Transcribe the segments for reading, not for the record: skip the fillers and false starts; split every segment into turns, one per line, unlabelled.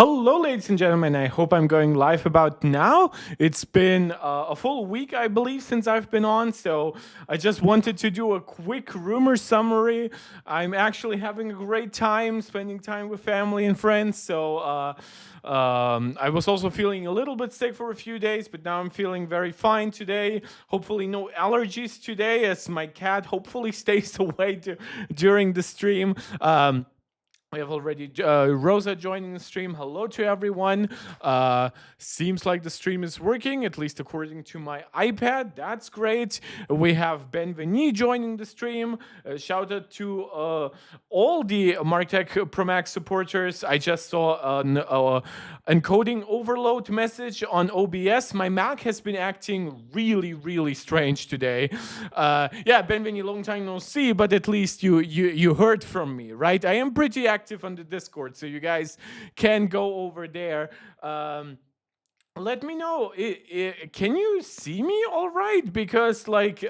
Hello, ladies and gentlemen. I hope I'm going live about now. It's been a full week, I believe, since I've been on. So I just wanted to do a quick rumor summary. I'm actually having a great time spending time with family and friends. So I was also feeling a little bit sick for a few days, but now I'm feeling very fine today. Hopefully, no allergies today, as my cat hopefully stays away during the stream. We have already Rosa joining the stream. Hello to everyone. Seems like the stream is working, at least according to my iPad. That's great. We have Benveni joining the stream. Shout out to all the MarkTech Pro Max supporters. I just saw an encoding overload message on OBS. My Mac has been acting really strange today. Yeah, Benveni, long time no see, but at least you heard from me, right? I am pretty active on the Discord, so you guys can go over there. Let me know. Can you see me all right? Because like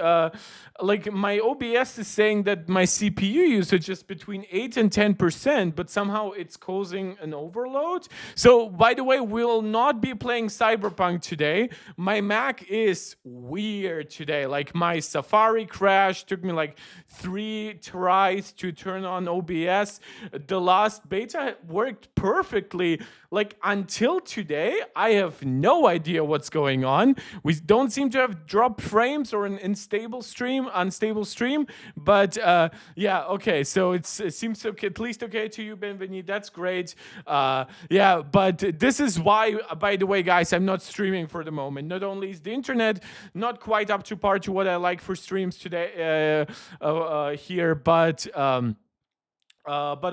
my OBS is saying that my CPU usage is between 8 and 10%, but somehow it's causing an overload. So by the way, we'll not be playing Cyberpunk today. My Mac is weird today. Like my Safari crashed. Took me like 3 tries to turn on OBS. The last beta worked perfectly. Like until today, I have no idea what's going on. We don't seem to have dropped frames or an unstable stream, but yeah, okay. So it seems okay, at least okay to you, Benveni. That's great. Yeah, but this is why, by the way, guys, I'm not streaming for the moment. Not only is the internet not quite up to par to what I like for streams today here, but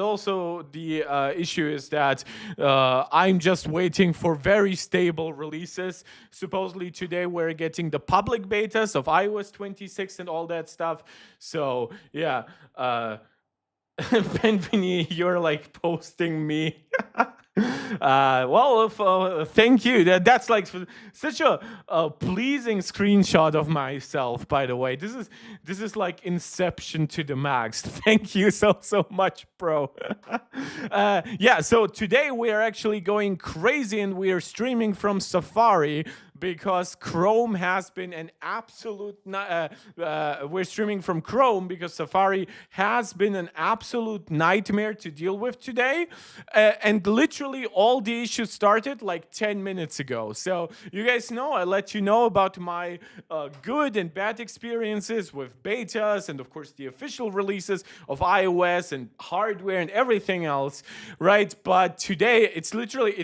also the issue is that I'm just waiting for very stable releases. Supposedly today we're getting the public betas of iOS 26 and all that stuff. So yeah, Benveni, you're like posting me. Well, thank you. That's like such a pleasing screenshot of myself. By the way, this is like Inception to the max. Thank you so much, bro. Yeah. So today we are actually going crazy, and we are streaming from Safari, because Chrome has been an absolute. We're streaming from Chrome because Safari has been an absolute nightmare to deal with today, and literally all the issues started like 10 minutes ago. So you guys know, I let you know about my good and bad experiences with betas, and of course the official releases of iOS and hardware and everything else, right? But today it's literally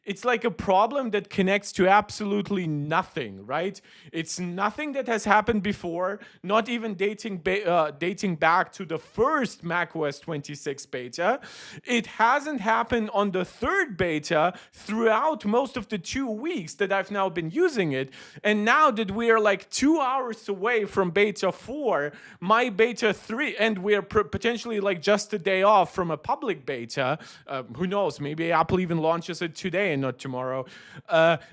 it's like a problem that connects to absolutely nothing, right? It's nothing that has happened before, not even dating back to the first macOS 26 beta. It hasn't happened on the third beta throughout most of the 2 weeks that I've now been using it. And now that we are like 2 hours away from beta 4, my beta 3, and we're potentially like just a day off from a public beta, who knows, maybe Apple even launches it today and not tomorrow.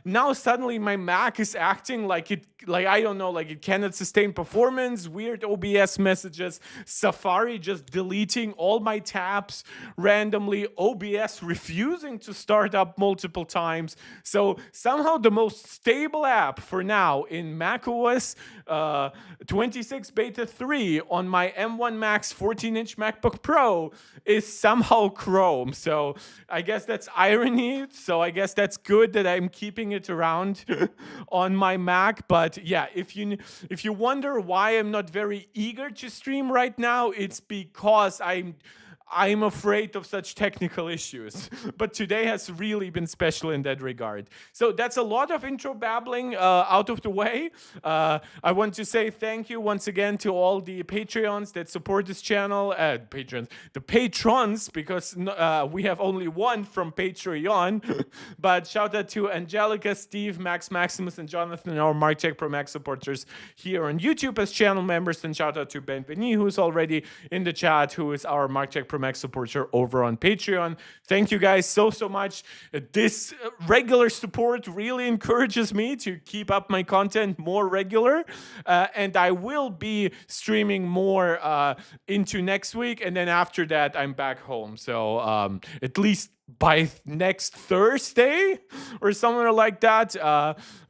Now suddenly my Mac is acting like I don't know, like it cannot sustain performance, weird OBS messages, Safari just deleting all my tabs randomly, OBS refusing to start up multiple times. So somehow the most stable app for now in macOS 26 beta 3 on my M1 Max 14-inch MacBook Pro is somehow Chrome. So I guess that's irony. So I guess that's good that I'm keeping it around on my Mac. But yeah, if you wonder why I'm not very eager to stream right now, it's because I'm afraid of such technical issues. But today has really been special in that regard. So that's a lot of intro babbling out of the way. I want to say thank you once again to all the Patreons that support this channel. The patrons, because we have only one from Patreon. But shout out to Angelica, Steve, Max Maximus, and Jonathan, our MarkTech Pro Max supporters here on YouTube as channel members. And shout out to Benveni, who's already in the chat, who is our MarkTech Pro Max supporter over on Patreon. Thank you guys so much. This regular support really encourages me to keep up my content more regular, and I will be streaming more into next week, and then after that I'm back home. So at least by next Thursday or somewhere like that.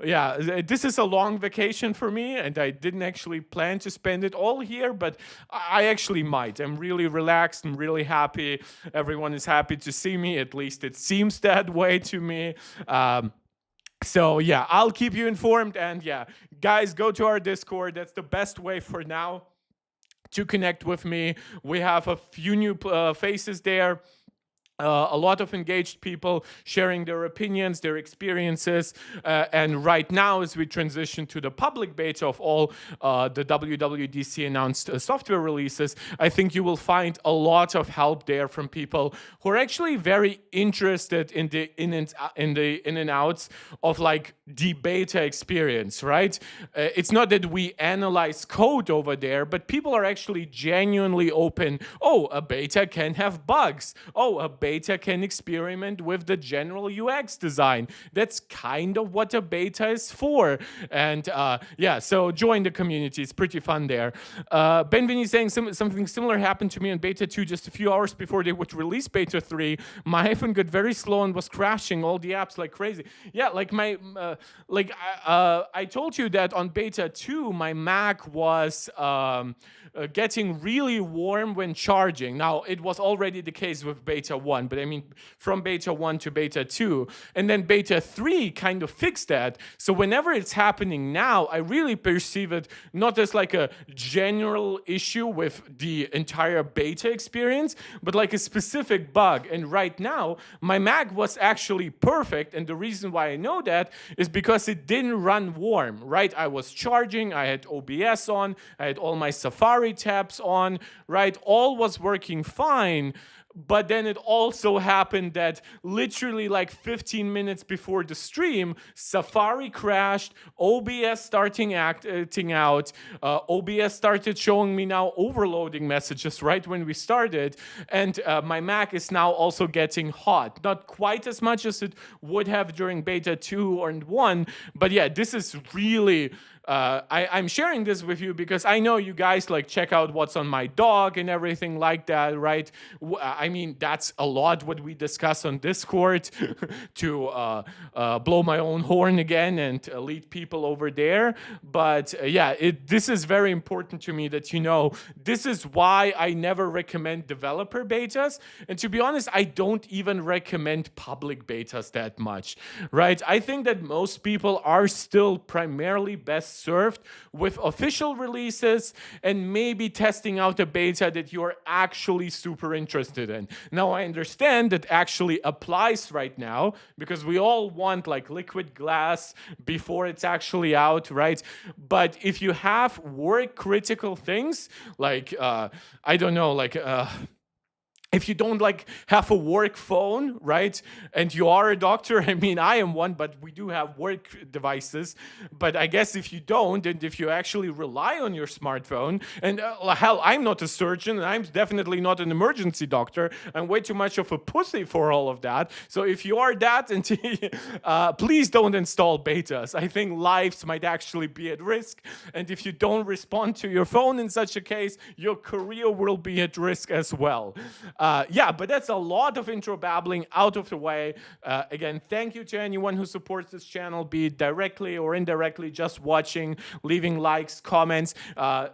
Yeah, this is a long vacation for me, and I didn't actually plan to spend it all here, but I actually might. I'm really relaxed. I'm really happy. Everyone is happy to see me. At least it seems that way to me. So yeah, I'll keep you informed. And yeah, guys, go to our Discord. That's the best way for now to connect with me. We have a few new faces there. A lot of engaged people sharing their opinions, their experiences, and right now, as we transition to the public beta of all the WWDC announced software releases, I think you will find a lot of help there from people who are actually very interested in the in and outs of like the beta experience, right? It's not that we analyze code over there, but people are actually genuinely open. Oh, a beta can have bugs. Oh, a beta can experiment with the general UX design. That's kind of what a beta is for. And yeah, so join the community. It's pretty fun there. Benvini saying something similar happened to me in beta 2 just a few hours before they would release beta 3. My iPhone got very slow and was crashing all the apps like crazy. Yeah, like I told you that on beta 2, my Mac was getting really warm when charging. Now, it was already the case with beta 1, but I mean, from beta 1 to beta 2. And then beta 3 kind of fixed that. So whenever it's happening now, I really perceive it not as like a general issue with the entire beta experience, but like a specific bug. And right now, my Mac was actually perfect. And the reason why I know that is because it didn't run warm, right? I was charging, I had OBS on, I had all my Safari tabs on, right? All was working fine. But then it also happened that literally like 15 minutes before the stream, Safari crashed, OBS starting acting out, OBS started showing me now overloading messages right when we started, and my Mac is now also getting hot. Not quite as much as it would have during beta 2 or 1, but yeah, this is really... I'm sharing this with you because I know you guys like check out what's on my dog and everything like that, right? I mean, that's a lot what we discuss on Discord to blow my own horn again and lead people over there. But yeah, this is very important to me that you know, this is why I never recommend developer betas. And to be honest, I don't even recommend public betas that much, right? I think that most people are still primarily best served with official releases and maybe testing out a beta that you're actually super interested in. Now, I understand that actually applies right now because we all want like liquid glass before it's actually out, right? But if you have work critical things like, I don't know, like... if you don't like have a work phone, right, and you are a doctor, I mean, I am one, but we do have work devices. But I guess if you don't, and if you actually rely on your smartphone, and hell, I'm not a surgeon, and I'm definitely not an emergency doctor. I'm way too much of a pussy for all of that. So if you are that, and please don't install betas. I think lives might actually be at risk. And if you don't respond to your phone in such a case, your career will be at risk as well. Yeah, but that's a lot of intro babbling out of the way. Again, thank you to anyone who supports this channel, be it directly or indirectly, just watching, leaving likes, comments.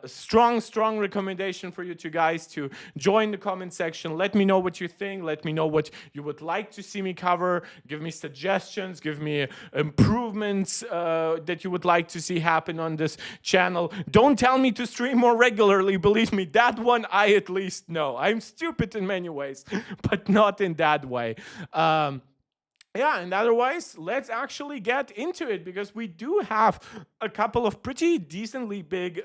Strong recommendation for you two guys to join the comment section. Let me know what you think. Let me know what you would like to see me cover. Give me suggestions. Give me improvements that you would like to see happen on this channel. Don't tell me to stream more regularly. Believe me, that one I at least know. I'm stupid in many ways, but not in that way. Yeah, and otherwise, let's actually get into it because we do have a couple of pretty decently big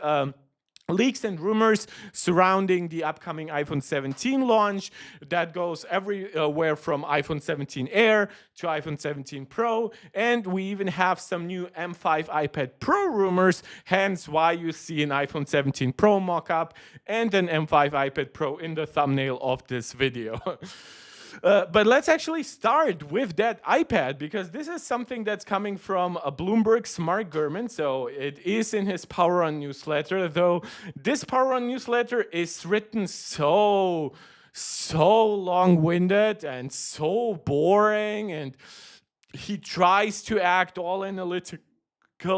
leaks and rumors surrounding the upcoming iPhone 17 launch. That goes everywhere from iPhone 17 Air to iPhone 17 Pro, and we even have some new M5 iPad Pro rumors, hence why you see an iPhone 17 Pro mockup and an M5 iPad Pro in the thumbnail of this video. But let's actually start with that iPad because this is something that's coming from Bloomberg's Mark Gurman. So it is in his Power On newsletter, though this Power On newsletter is written so so long-winded and so boring, and he tries to act all analytical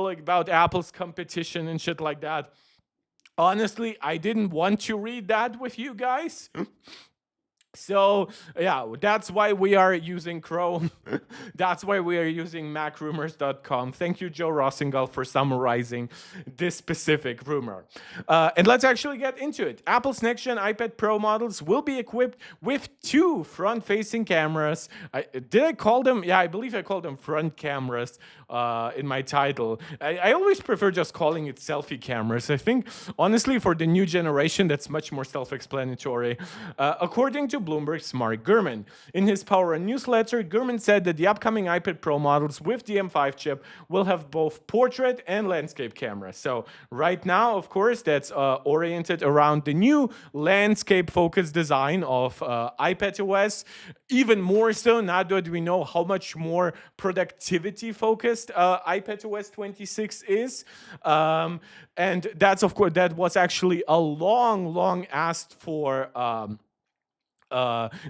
about Apple's competition and shit like that. Honestly, I didn't want to read that with you guys. So yeah, that's why we are using Chrome. That's why we are using macrumors.com. Thank you, Joe Rossinger, for summarizing this specific rumor. And let's actually get into it. Apple's next-gen iPad Pro models will be equipped with 2 front-facing cameras. Did I call them? Yeah, I believe I called them front cameras in my title. I always prefer just calling it selfie cameras. I think, honestly, for the new generation, that's much more self-explanatory. According to Bloomberg's Mark Gurman. In his Power Run newsletter, Gurman said that the upcoming iPad Pro models with the M5 chip will have both portrait and landscape cameras. So right now, of course, that's oriented around the new landscape-focused design of iPadOS. Even more so now that we know how much more productivity-focused iPadOS 26 is. And that's, of course, that was actually a long asked for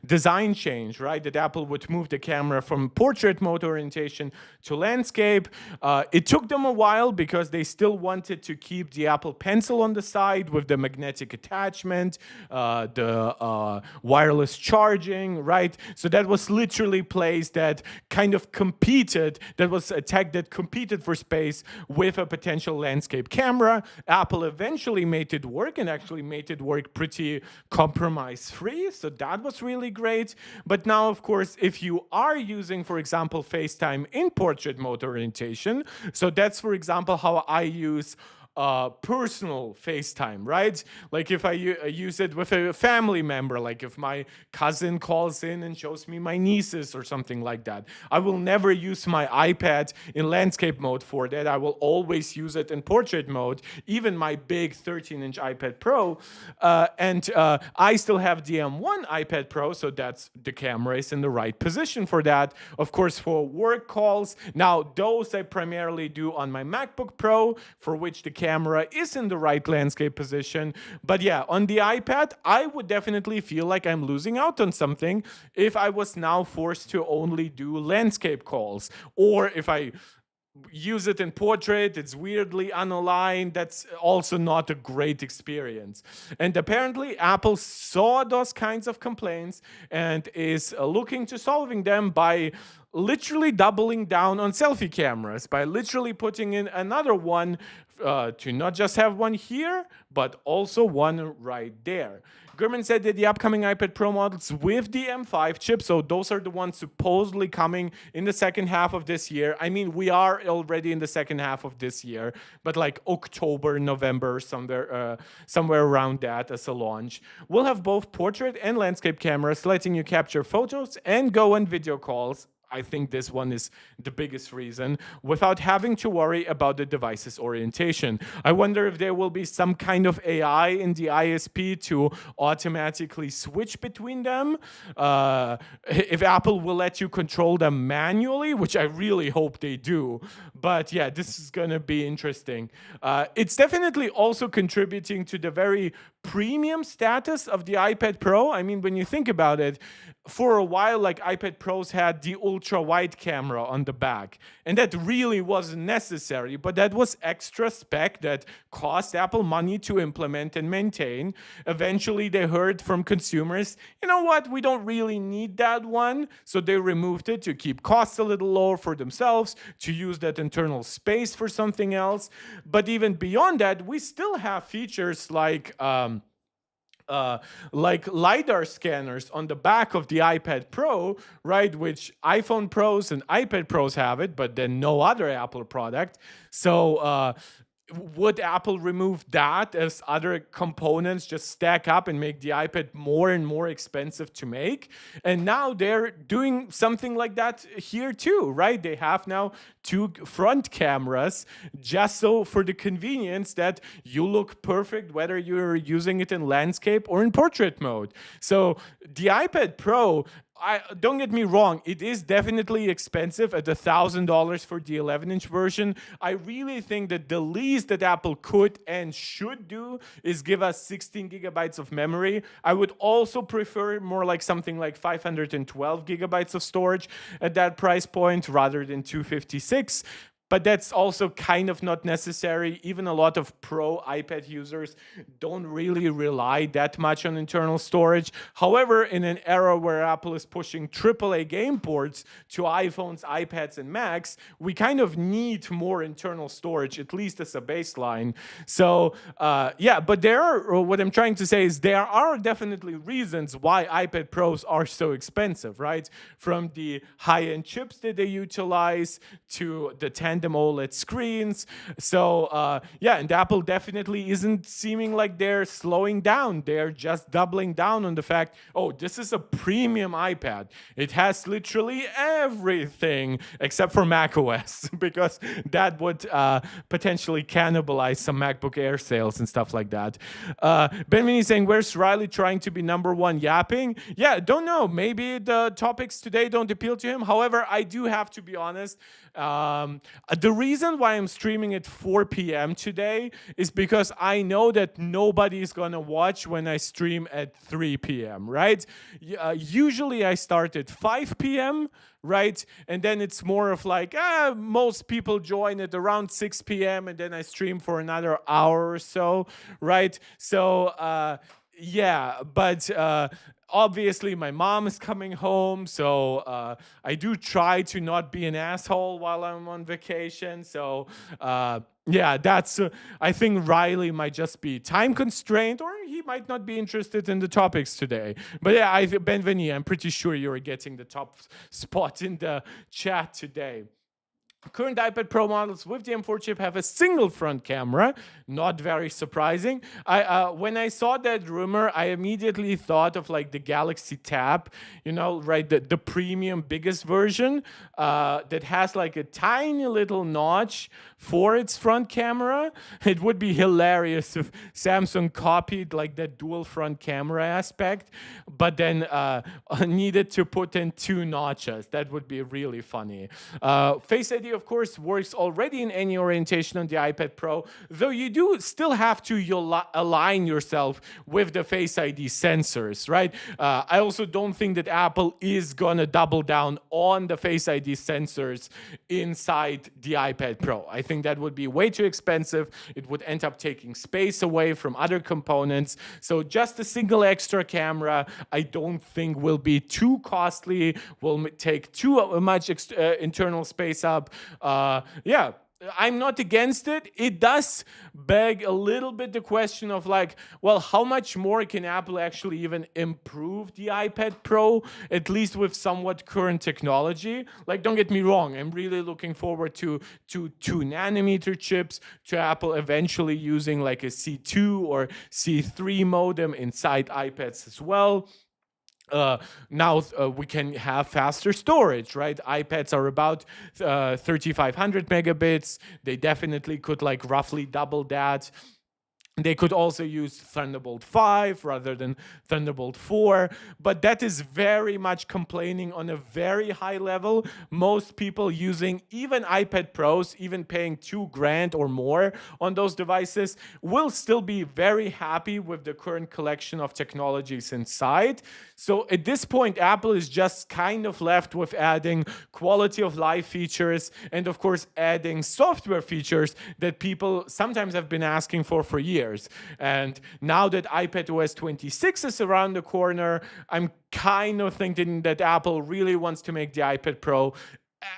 design change, right? That Apple would move the camera from portrait mode orientation to landscape. It took them a while because they still wanted to keep the Apple Pencil on the side with the magnetic attachment, the wireless charging, right? So that was literally placed that kind of competed, that was a tech that competed for space with a potential landscape camera. Apple eventually made it work, and actually made it work pretty compromise-free. So that was really great. But now, of course, if you are using, for example, FaceTime in portrait mode orientation, so that's, for example, how I use personal FaceTime, right? Like if I use it with a family member, like if my cousin calls in and shows me my nieces or something like that. I will never use my iPad in landscape mode for that. I will always use it in portrait mode, even my big 13-inch iPad Pro. And I still have the M1 iPad Pro, so that's the camera is in the right position for that. Of course, for work calls, now those I primarily do on my MacBook Pro, for which the camera is in the right landscape position. But yeah, on the iPad, I would definitely feel like I'm losing out on something if I was now forced to only do landscape calls. Or if I use it in portrait, it's weirdly unaligned. That's also not a great experience. And apparently Apple saw those kinds of complaints and is looking to solving them by literally doubling down on selfie cameras, by literally putting in another one to not just have one here, but also one right there. Gurman said that the upcoming iPad Pro models with the M5 chip, so those are the ones supposedly coming in the second half of this year. I mean, we are already in the second half of this year, but like October, November, somewhere around that as a launch. We'll have both portrait and landscape cameras, letting you capture photos and go on video calls. I think this one is the biggest reason, without having to worry about the device's orientation. I wonder if there will be some kind of AI in the ISP to automatically switch between them. If Apple will let you control them manually, which I really hope they do. But yeah, this is going to be interesting. It's definitely also contributing to the very premium status of the iPad Pro. I mean, when you think about it, for a while, like iPad Pros had the ultra-wide camera on the back, and that really wasn't necessary, but that was extra spec that cost Apple money to implement and maintain. Eventually, they heard from consumers, you know what, we don't really need that one, so they removed it to keep costs a little lower for themselves, to use that internal space for something else. But even beyond that, we still have features like LiDAR scanners on the back of the iPad Pro, right? Which iPhone Pros and iPad Pros have it, but then no other Apple product. So would Apple remove that as other components just stack up and make the iPad more and more expensive to make? And now they're doing something like that here too, right? They have now 2 front cameras just so for the convenience that you look perfect whether you're using it in landscape or in portrait mode. So the iPad Pro, don't get me wrong, it is definitely expensive at $1,000 for the 11-inch version. I really think that the least that Apple could and should do is give us 16 gigabytes of memory. I would also prefer more like something like 512 gigabytes of storage at that price point rather than 256. But that's also kind of not necessary. Even a lot of pro iPad users don't really rely that much on internal storage. However, in an era where Apple is pushing AAA game ports to iPhones, iPads, and Macs, we kind of need more internal storage, at least as a baseline. So, yeah, but what I'm trying to say is there are definitely reasons why iPad Pros are so expensive, right? From the high-end chips that they utilize to the tandem OLED screens. So yeah, and Apple definitely isn't seeming like they're slowing down. They're just doubling down on the fact, oh, this is a premium iPad. It has literally everything except for macOS, because that would potentially cannibalize some MacBook Air sales and stuff like that. Benjamin is saying, where's Riley trying to be number one yapping? Yeah, don't know. Maybe the topics today don't appeal to him. However, I do have to be honest. The reason why I'm streaming at 4 p.m. today is because I know that nobody is going to watch when I stream at 3 p.m., right? Usually I start at 5 p.m., right? And then it's more of like, most people join at around 6 p.m. and then I stream for another hour or so, right? So, yeah, but obviously my mom is coming home, so I do try to not be an asshole while I'm on vacation. So yeah, that's I think Riley might just be time constrained, or he might not be interested in the topics today. But yeah, Benveni, I'm pretty sure you're getting the top spot in the chat today. Current iPad Pro models with the M4 chip have a single front camera. Not very surprising. When I saw that rumor, I immediately thought of like the Galaxy Tab, you know, right? The premium biggest version that has like a tiny little notch for its front camera. It would be hilarious if Samsung copied like that dual front camera aspect, but then needed to put in 2 notches. That would be really funny. Face ID, of course, works already in any orientation on the iPad Pro, though you do still have to align yourself with the Face ID sensors, right? I also don't think that Apple is gonna double down on the Face ID sensors inside the iPad Pro. I think that would be way too expensive. It would end up taking space away from other components. So just a single extra camera, I don't think will be too costly, will take too much internal space up. Yeah, I'm not against it. It does beg a little bit the question of like, well, how much more can Apple actually even improve the iPad Pro, at least with somewhat current technology? Like, don't get me wrong, I'm really looking forward to 2-nanometer chips, to Apple eventually using like a C2 or C3 modem inside iPads as well. Now we can have faster storage, right? iPads are about 3,500 megabits. They definitely could like roughly double that. They could also use Thunderbolt 5 rather than Thunderbolt 4, but that is very much complaining on a very high level. Most people using even iPad Pros, even paying $2,000 or more on those devices, will still be very happy with the current collection of technologies inside. So at this point, Apple is just kind of left with adding quality of life features and, of course, adding software features that people sometimes have been asking for years. And now that iPadOS 26 is around the corner, I'm kind of thinking that Apple really wants to make the iPad Pro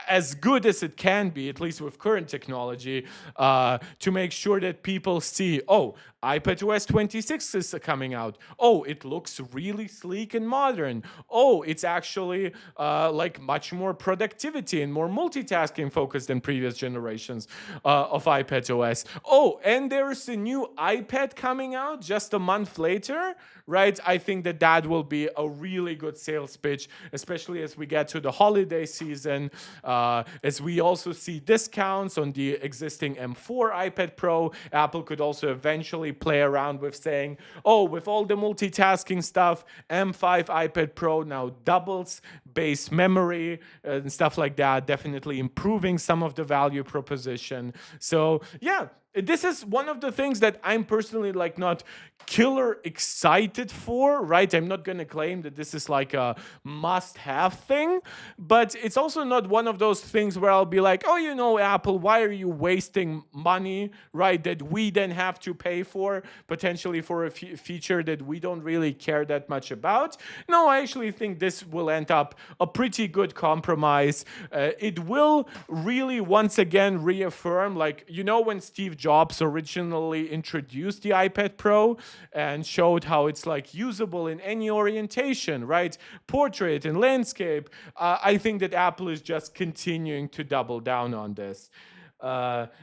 as good as it can be, at least with current technology, to make sure that people see, oh, iPadOS 26 is coming out. Oh, it looks really sleek and modern. Oh, it's actually like much more productivity and more multitasking focused than previous generations of iPadOS. Oh, and there's a new iPad coming out just a month later, right? I think that will be a really good sales pitch, especially as we get to the holiday season. As we also see discounts on the existing M4 iPad Pro, Apple could also eventually play around with saying, oh, with all the multitasking stuff, M5 iPad Pro now doubles base memory and stuff like that, definitely improving some of the value proposition. So yeah, this is one of the things that I'm personally like not killer excited for, right? I'm not going to claim that this is like a must-have thing, but it's also not one of those things where I'll be like, oh, you know, Apple, why are you wasting money, right, that we then have to pay for, potentially for a feature that we don't really care that much about? No, I actually think this will end up a pretty good compromise. It will really once again reaffirm, like, you know, when Steve Jobs originally introduced the iPad Pro and showed how it's like usable in any orientation, right? Portrait and landscape. I think that Apple is just continuing to double down on this.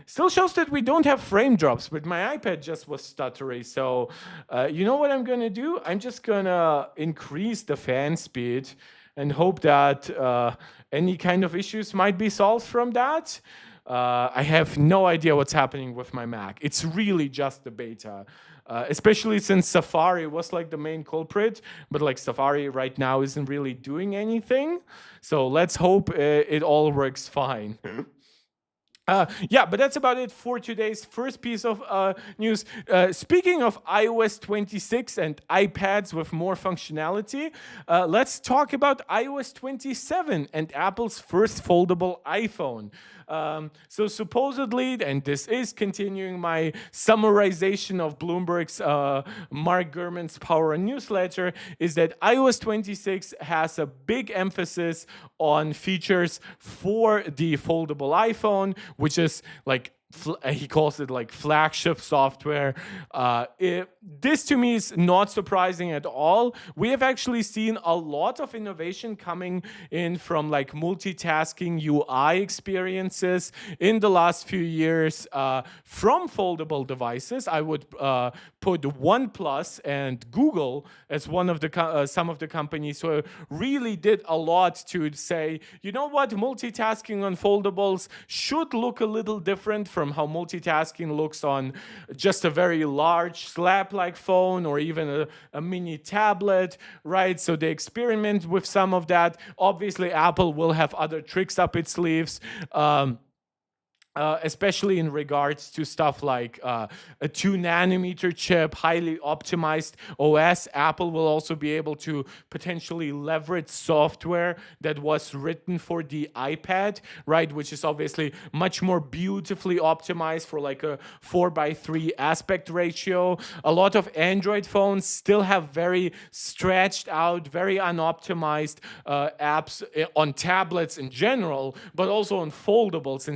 Still shows that we don't have frame drops, but my iPad just was stuttery. So you know what I'm going to do? I'm just going to increase the fan speed and hope that any kind of issues might be solved from that. I have no idea what's happening with my Mac. It's really just the beta. Especially since Safari was like the main culprit, but like Safari right now isn't really doing anything. So let's hope it all works fine. Yeah, but that's about it for today's first piece of news. Speaking of iOS 26 and iPads with more functionality, let's talk about iOS 27 and Apple's first foldable iPhone. So supposedly, and this is continuing my summarization of Bloomberg's Mark Gurman's Power newsletter, is that iOS 26 has a big emphasis on features for the foldable iPhone, which is like he calls it like flagship software. This to me is not surprising at all. We have actually seen a lot of innovation coming in from like multitasking UI experiences in the last few years from foldable devices. I would put OnePlus and Google as one of the some of the companies who really did a lot to say, you know what, multitasking on foldables should look a little different from how multitasking looks on just a very large slab-like phone or even a mini tablet, right? So they experiment with some of that. Obviously, Apple will have other tricks up its sleeves. Especially in regards to stuff like a 2-nanometer chip, highly optimized OS. Apple will also be able to potentially leverage software that was written for the iPad, right? Which is obviously much more beautifully optimized for like a 4:3 aspect ratio. A lot of Android phones still have very stretched out, very unoptimized apps on tablets in general, but also on foldables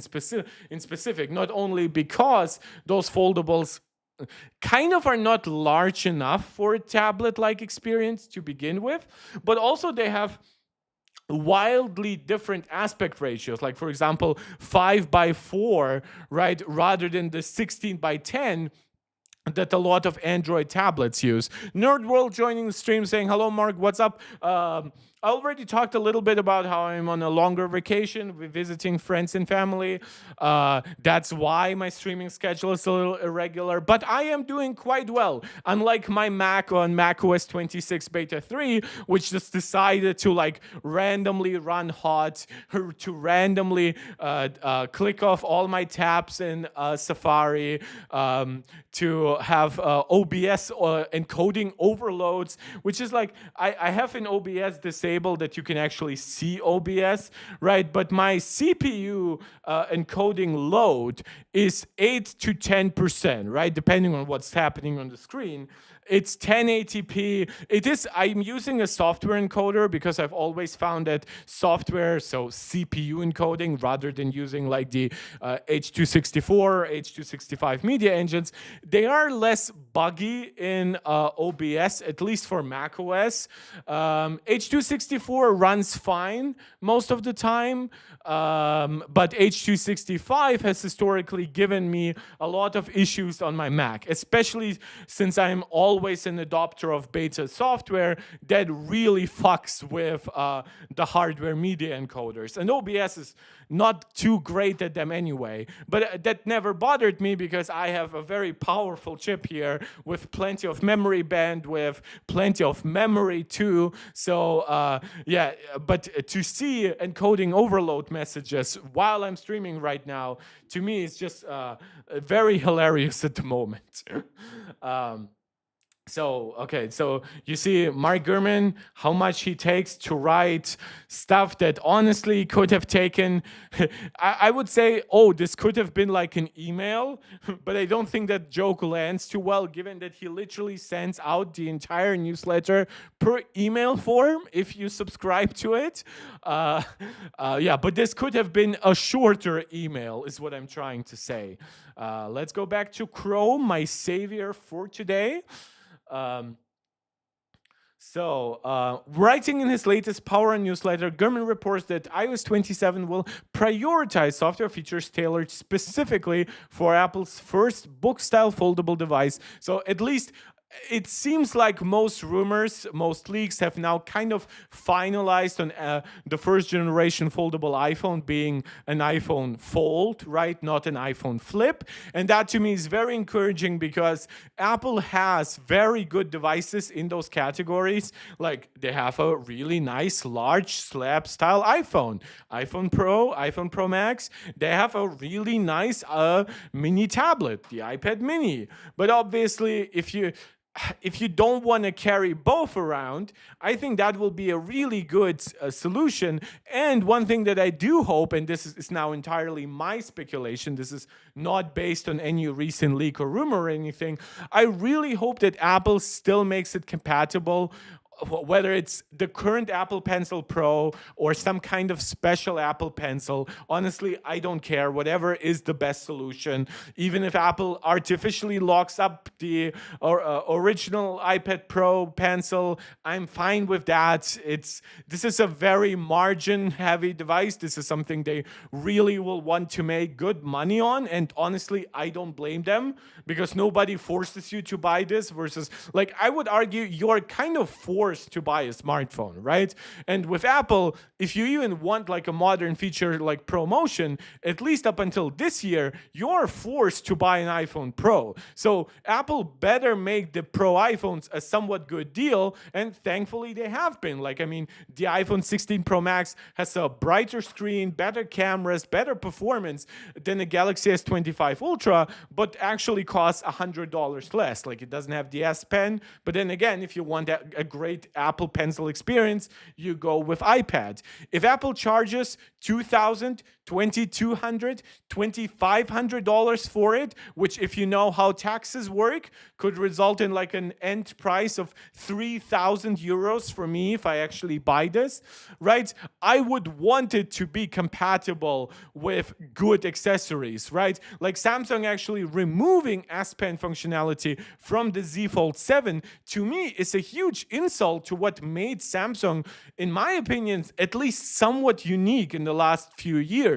in specific, not only because those foldables kind of are not large enough for a tablet-like experience to begin with, but also they have wildly different aspect ratios, like for example 5:4, right, rather than the 16:10 that a lot of Android tablets use. Nerd World joining the stream saying, hello Mark, what's up? I already talked a little bit about how I'm on a longer vacation, visiting friends and family. That's why my streaming schedule is a little irregular, but I am doing quite well. Unlike my Mac on macOS 26 Beta 3, which just decided to like randomly run hot, to randomly click off all my tabs in Safari, to have OBS encoding overloads, which is like, I have in OBS disabled that you can actually see OBS, right? But my CPU encoding load is 8 to 10%, right? Depending on what's happening on the screen. It's 1080p. I'm using a software encoder because I've always found that software, so CPU encoding, rather than using like the H264 or H265 media engines, they are less buggy in OBS, at least for macOS. H264 runs fine most of the time, but H265 has historically given me a lot of issues on my Mac, especially since I'm always always an adopter of beta software that really fucks with the hardware media encoders. And OBS is not too great at them anyway. But that never bothered me because I have a very powerful chip here with plenty of memory bandwidth, plenty of memory too. So yeah, but to see encoding overload messages while I'm streaming right now, to me, it's just very hilarious at the moment. So you see Mark Gurman, how much he takes to write stuff that honestly could have taken, I would say, oh, this could have been like an email, but I don't think that joke lands too well, given that he literally sends out the entire newsletter per email form if you subscribe to it. Yeah, but this could have been a shorter email, is what I'm trying to say. Let's go back to Chrome, my savior for today. Writing in his latest Power newsletter, Gurman reports that iOS 27 will prioritize software features tailored specifically for Apple's first book-style foldable device. So at least it seems like most rumors, most leaks have now kind of finalized on the first generation foldable iPhone being an iPhone Fold, right? Not an iPhone Flip. And that to me is very encouraging because Apple has very good devices in those categories. Like they have a really nice large slab style iPhone, iPhone Pro, iPhone Pro Max. They have a really nice mini tablet, the iPad mini. But obviously, if you don't want to carry both around, I think that will be a really good solution. And one thing that I do hope, and this is now entirely my speculation, this is not based on any recent leak or rumor or anything, I really hope that Apple still makes it compatible, whether it's the current Apple Pencil Pro or some kind of special Apple Pencil. Honestly, I don't care. Whatever is the best solution. Even if Apple artificially locks up the original iPad Pro Pencil, I'm fine with that. This is a very margin-heavy device. This is something they really will want to make good money on. And honestly, I don't blame them because nobody forces you to buy this versus, like, I would argue you're kind of forced to buy a smartphone, right? And with Apple, if you even want like a modern feature like ProMotion, at least up until this year, you're forced to buy an iPhone Pro. So Apple better make the Pro iPhones a somewhat good deal, and thankfully they have been. Like, I mean, the iPhone 16 Pro Max has a brighter screen, better cameras, better performance than the Galaxy S25 Ultra, but actually costs $100 less. Like, it doesn't have the S Pen, but then again, if you want a great Apple Pencil experience, you go with iPad. If Apple charges $2,000, $2,200, $2,500 for it, which, if you know how taxes work, could result in like an end price of 3,000 euros for me if I actually buy this, right? I would want it to be compatible with good accessories, right? Like Samsung actually removing S Pen functionality from the Z Fold 7, to me, is a huge insult to what made Samsung, in my opinion, at least somewhat unique in the last few years.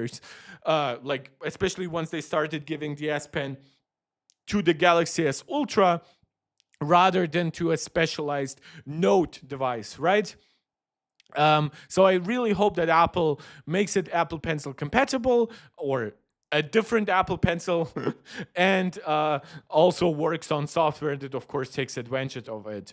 Like, especially once they started giving the S Pen to the Galaxy S Ultra rather than to a specialized Note device, right? So I really hope that Apple makes it Apple Pencil compatible, or a different Apple Pencil, and also works on software that, of course, takes advantage of it.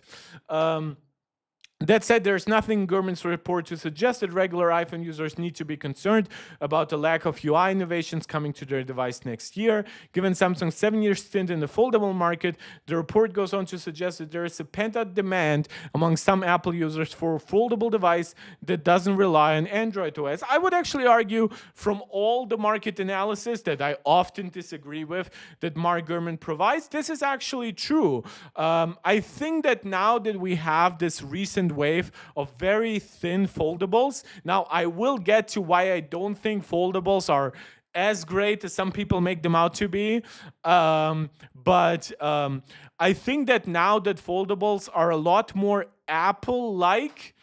That said, there's nothing in Gurman's report to suggest that regular iPhone users need to be concerned about the lack of UI innovations coming to their device next year. Given Samsung's 7-year stint in the foldable market, the report goes on to suggest that there is a pent-up demand among some Apple users for a foldable device that doesn't rely on Android OS. I would actually argue, from all the market analysis that I often disagree with that Mark Gurman provides, this is actually true. I think that now that we have this recent wave of very thin foldables. Now, I will get to why I don't think foldables are as great as some people make them out to be. But I think that now that foldables are a lot more Apple-like,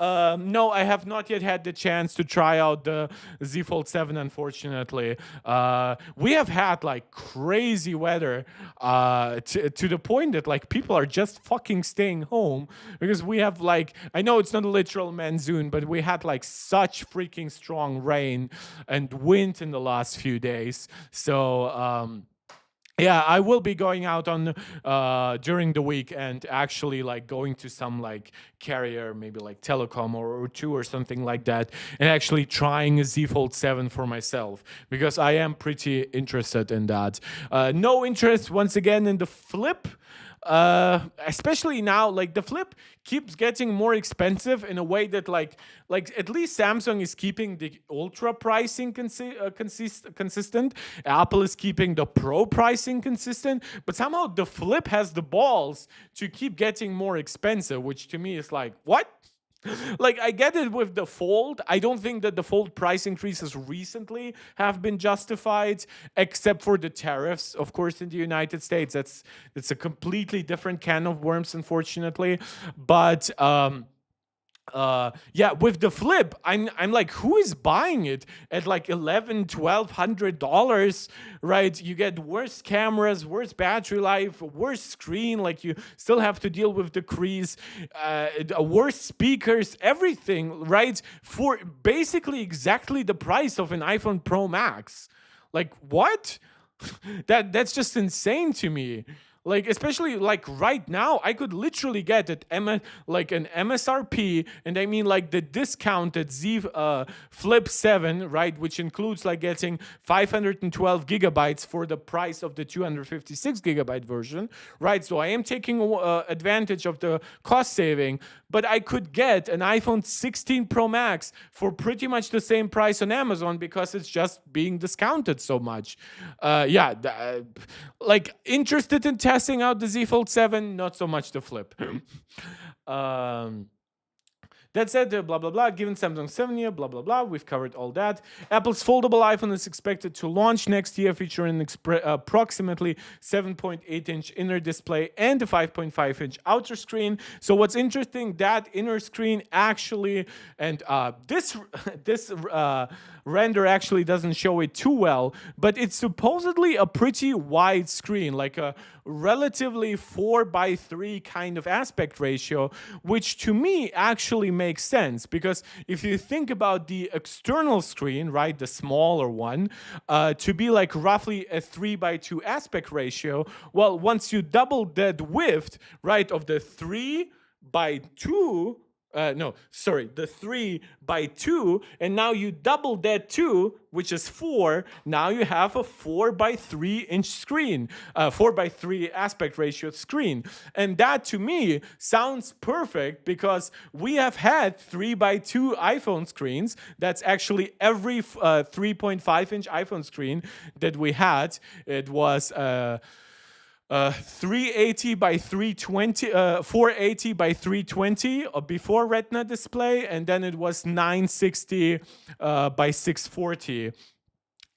No, I have not yet had the chance to try out the Z Fold 7, unfortunately. We have had like crazy weather to the point that like people are just fucking staying home because we have like, I know it's not a literal monsoon, but we had like such freaking strong rain and wind in the last few days. So, yeah, I will be going out on during the week and actually like going to some like carrier, maybe like telecom or two or something like that, and actually trying a Z Fold 7 for myself because I am pretty interested in that. No interest once again in the Flip. Especially now, like the Flip keeps getting more expensive in a way that like at least Samsung is keeping the ultra pricing consistent. Apple is keeping the pro pricing consistent, but somehow the Flip has the balls to keep getting more expensive, which to me is like, what? Like, I get it with the Fold. I don't think that the Fold price increases recently have been justified, except for the tariffs, of course, in the United States. That's a completely different can of worms, unfortunately. But yeah, with the Flip, I'm like, who is buying it at like $1,100-$1,200, right? You get worse cameras, worse battery life, worse screen, like you still have to deal with the crease, worse speakers, everything, right? For basically exactly the price of an iPhone Pro Max. Like, what? That's just insane to me. Like, especially like right now, I could literally get like an MSRP, and I mean like the discounted Z Flip 7, right, which includes like getting 512 gigabytes for the price of the 256 gigabyte version, right? So I am taking advantage of the cost saving, but I could get an iPhone 16 Pro Max for pretty much the same price on Amazon because it's just being discounted so much. Yeah, like interested in testing out the Z Fold 7, not so much the Flip. That said, blah, blah, blah, given Samsung 7 year, blah, blah, blah, we've covered all that. Apple's foldable iPhone is expected to launch next year, featuring an approximately 7.8-inch inner display and a 5.5-inch outer screen. So what's interesting, that inner screen actually, and this render actually doesn't show it too well, but it's supposedly a pretty wide screen, like a relatively 4:3 kind of aspect ratio, which to me actually makes sense, because if you think about the external screen, right, the smaller one, to be like roughly a 3:2 aspect ratio, well, once you double that width, right, of the 3:2, the 3:2, and now you double that 2, which is 4. Now you have a 4:3-inch screen, 4:3 aspect ratio screen. And that to me sounds perfect because we have had 3:2 iPhone screens. That's actually every 3.5-inch iPhone screen that we had. It was 380 by 320, 480 by 320 before Retina display, and then it was 960 by 640.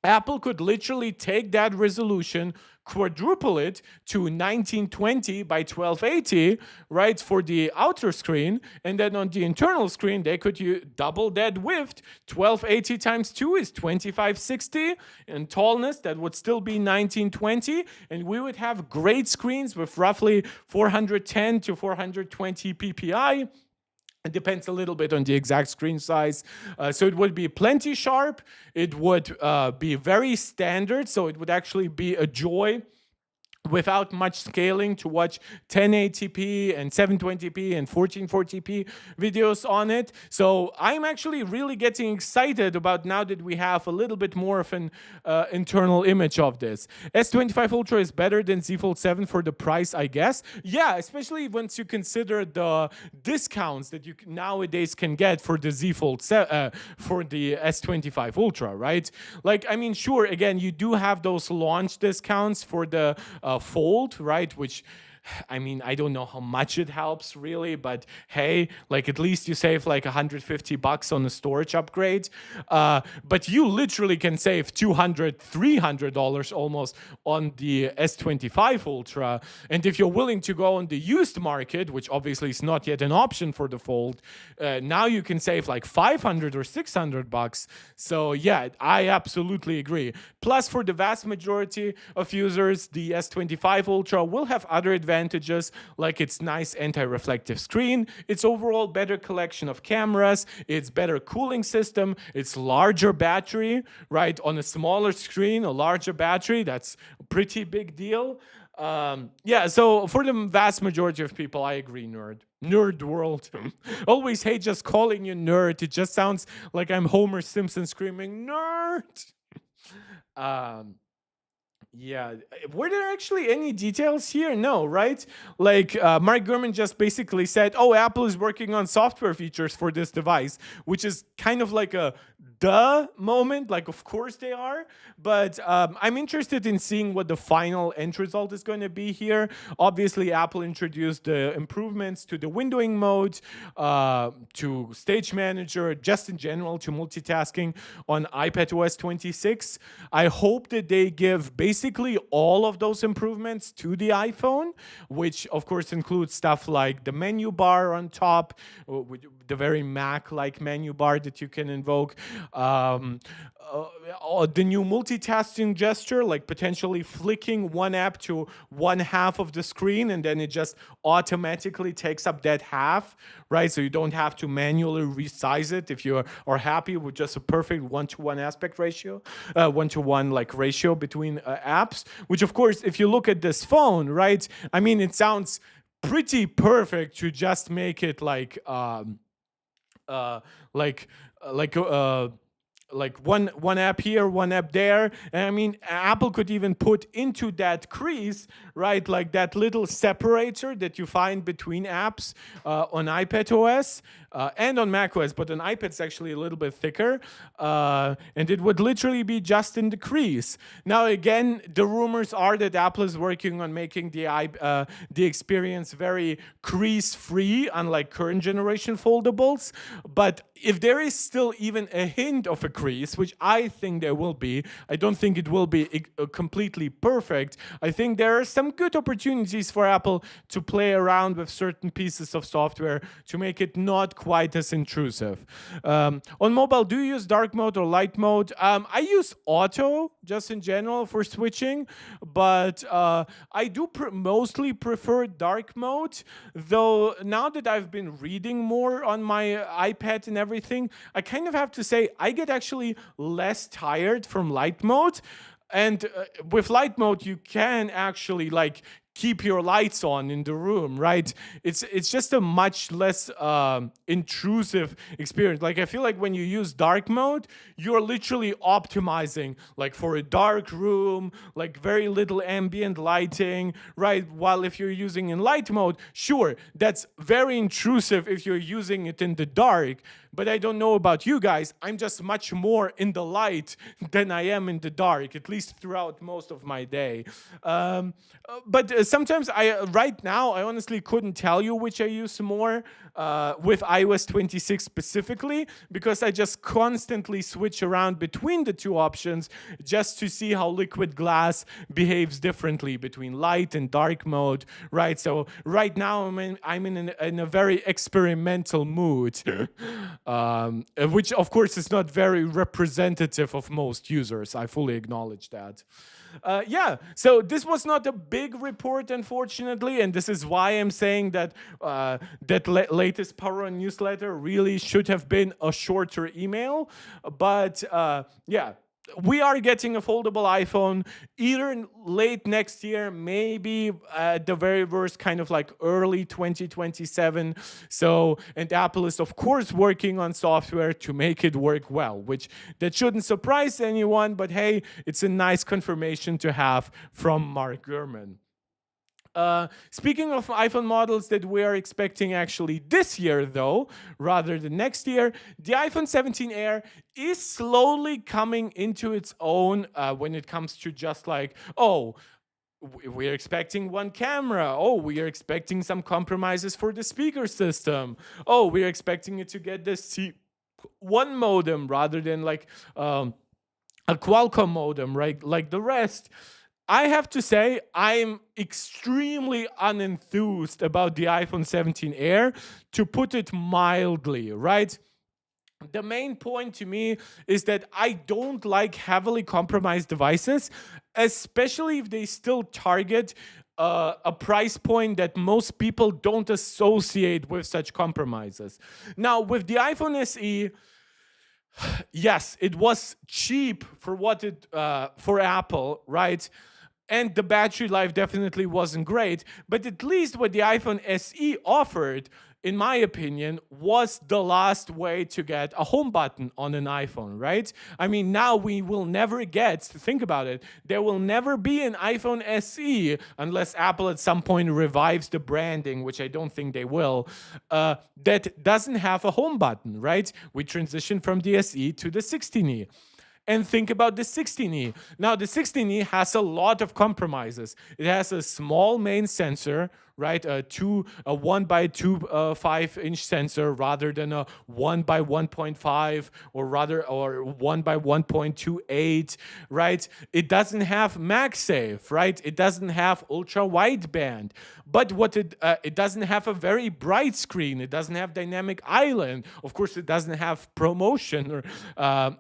Apple could literally take that resolution, quadruple it to 1920 by 1280, right, for the outer screen, and then on the internal screen they could double that width. 1280 times 2 is 2560, and tallness that would still be 1920, and we would have great screens with roughly 410 to 420 ppi. It depends a little bit on the exact screen size. So it would be plenty sharp. It would be very standard. So it would actually be a joy without much scaling to watch 1080p and 720p and 1440p videos on it. So I'm actually really getting excited about now that we have a little bit more of an internal image of this. S25 Ultra is better than Z Fold 7 for the price, I guess. Yeah, especially once you consider the discounts that you nowadays can get for the Z Fold for the S25 Ultra, right? Like, I mean, sure, again, you do have those launch discounts for the Fold, right, which I mean, I don't know how much it helps really, but hey, like at least you save like $150 on a storage upgrade. But you literally can save $300 almost on the S25 Ultra. And if you're willing to go on the used market, which obviously is not yet an option for the Fold, now you can save like $500 or $600. So yeah, I absolutely agree. Plus, for the vast majority of users, the S25 Ultra will have other advantages, like its nice anti-reflective screen, its overall better collection of cameras, its better cooling system, its larger battery, right? On a smaller screen, a larger battery, that's a pretty big deal. Yeah, so for the vast majority of people, I agree, nerd world. Always hate just calling you nerd. It just sounds like I'm Homer Simpson screaming nerd. um yeah, were there actually any details here? No, right? Like Mark Gurman just basically said, oh, Apple is working on software features for this device, which is kind of like a duh moment. Like, of course they are. But I'm interested in seeing what the final end result is going to be here. Obviously, Apple introduced the improvements to the windowing mode, to Stage Manager, just in general to multitasking on iPadOS 26. I hope that they give basically all of those improvements to the iPhone, which of course includes stuff like the menu bar on top, the very Mac-like menu bar that you can invoke, the new multitasking gesture, like potentially flicking one app to one half of the screen and then it just automatically takes up that half, right? So you don't have to manually resize it if you are happy with just a perfect one-to-one aspect ratio, one-to-one like ratio between apps, which of course, if you look at this phone, right? I mean, it sounds pretty perfect to just make it like like like one app here, one app there. And I mean, Apple could even put into that crease, right, like that little separator that you find between apps on iPadOS and on macOS, but on iPad it's actually a little bit thicker, and it would literally be just in the crease. Now again, the rumors are that Apple is working on making the experience very crease-free, unlike current generation foldables. But if there is still even a hint of a crease, which I think there will be, I don't think it will be completely perfect. I think there are some good opportunities for Apple to play around with certain pieces of software to make it not quite as intrusive. On mobile, do you use dark mode or light mode? I use auto just in general for switching, but I do mostly prefer dark mode, though now that I've been reading more on my iPad and everything, I kind of have to say I get actually less tired from light mode. And with light mode, you can actually like keep your lights on in the room, right? It's just a much less intrusive experience. Like I feel like when you use dark mode, you're literally optimizing like for a dark room, like very little ambient lighting, right? While if you're using in light mode, sure, that's very intrusive if you're using it in the dark. But I don't know about you guys. I'm just much more in the light than I am in the dark, at least throughout most of my day. But sometimes right now, I honestly couldn't tell you which I use more with iOS 26 specifically, because I just constantly switch around between the two options just to see how liquid glass behaves differently between light and dark mode, right? So right now, I'm in a very experimental mood. Which of course is not very representative of most users. I fully acknowledge that. Yeah, so this was not a big report, unfortunately, and this is why I'm saying that latest Power On newsletter really should have been a shorter email. But yeah, we are getting a foldable iPhone either late next year, maybe at the very worst, kind of like early 2027. So, and Apple is of course working on software to make it work well, which that shouldn't surprise anyone, but hey, it's a nice confirmation to have from Mark Gurman. Speaking of iPhone models that we are expecting actually this year, though, rather than next year, the iPhone 17 Air is slowly coming into its own when it comes to just like, oh, we're expecting one camera. Oh, we are expecting some compromises for the speaker system. Oh, we're expecting it to get the C1 modem rather than like a Qualcomm modem, right? Like the rest. I have to say, I'm extremely unenthused about the iPhone 17 Air, to put it mildly, right? The main point to me is that I don't like heavily compromised devices, especially if they still target a price point that most people don't associate with such compromises. Now, with the iPhone SE, yes, it was cheap for what it for Apple, right? And the battery life definitely wasn't great, but at least what the iPhone SE offered, in my opinion, was the last way to get a home button on an iPhone, right? I mean, now we will never get, think about it, there will never be an iPhone SE, unless Apple at some point revives the branding, which I don't think they will, that doesn't have a home button, right? We transitioned from the SE to the 16E. And think about the 16E. Now, the 16E has a lot of compromises. It has a small main sensor, right? A 1 by 2.5-inch sensor rather than a 1 by 1.5 or 1 by 1.28, right? It doesn't have MagSafe, right? It doesn't have ultra wideband. But what it doesn't have a very bright screen. It doesn't have dynamic island. Of course, it doesn't have ProMotion, or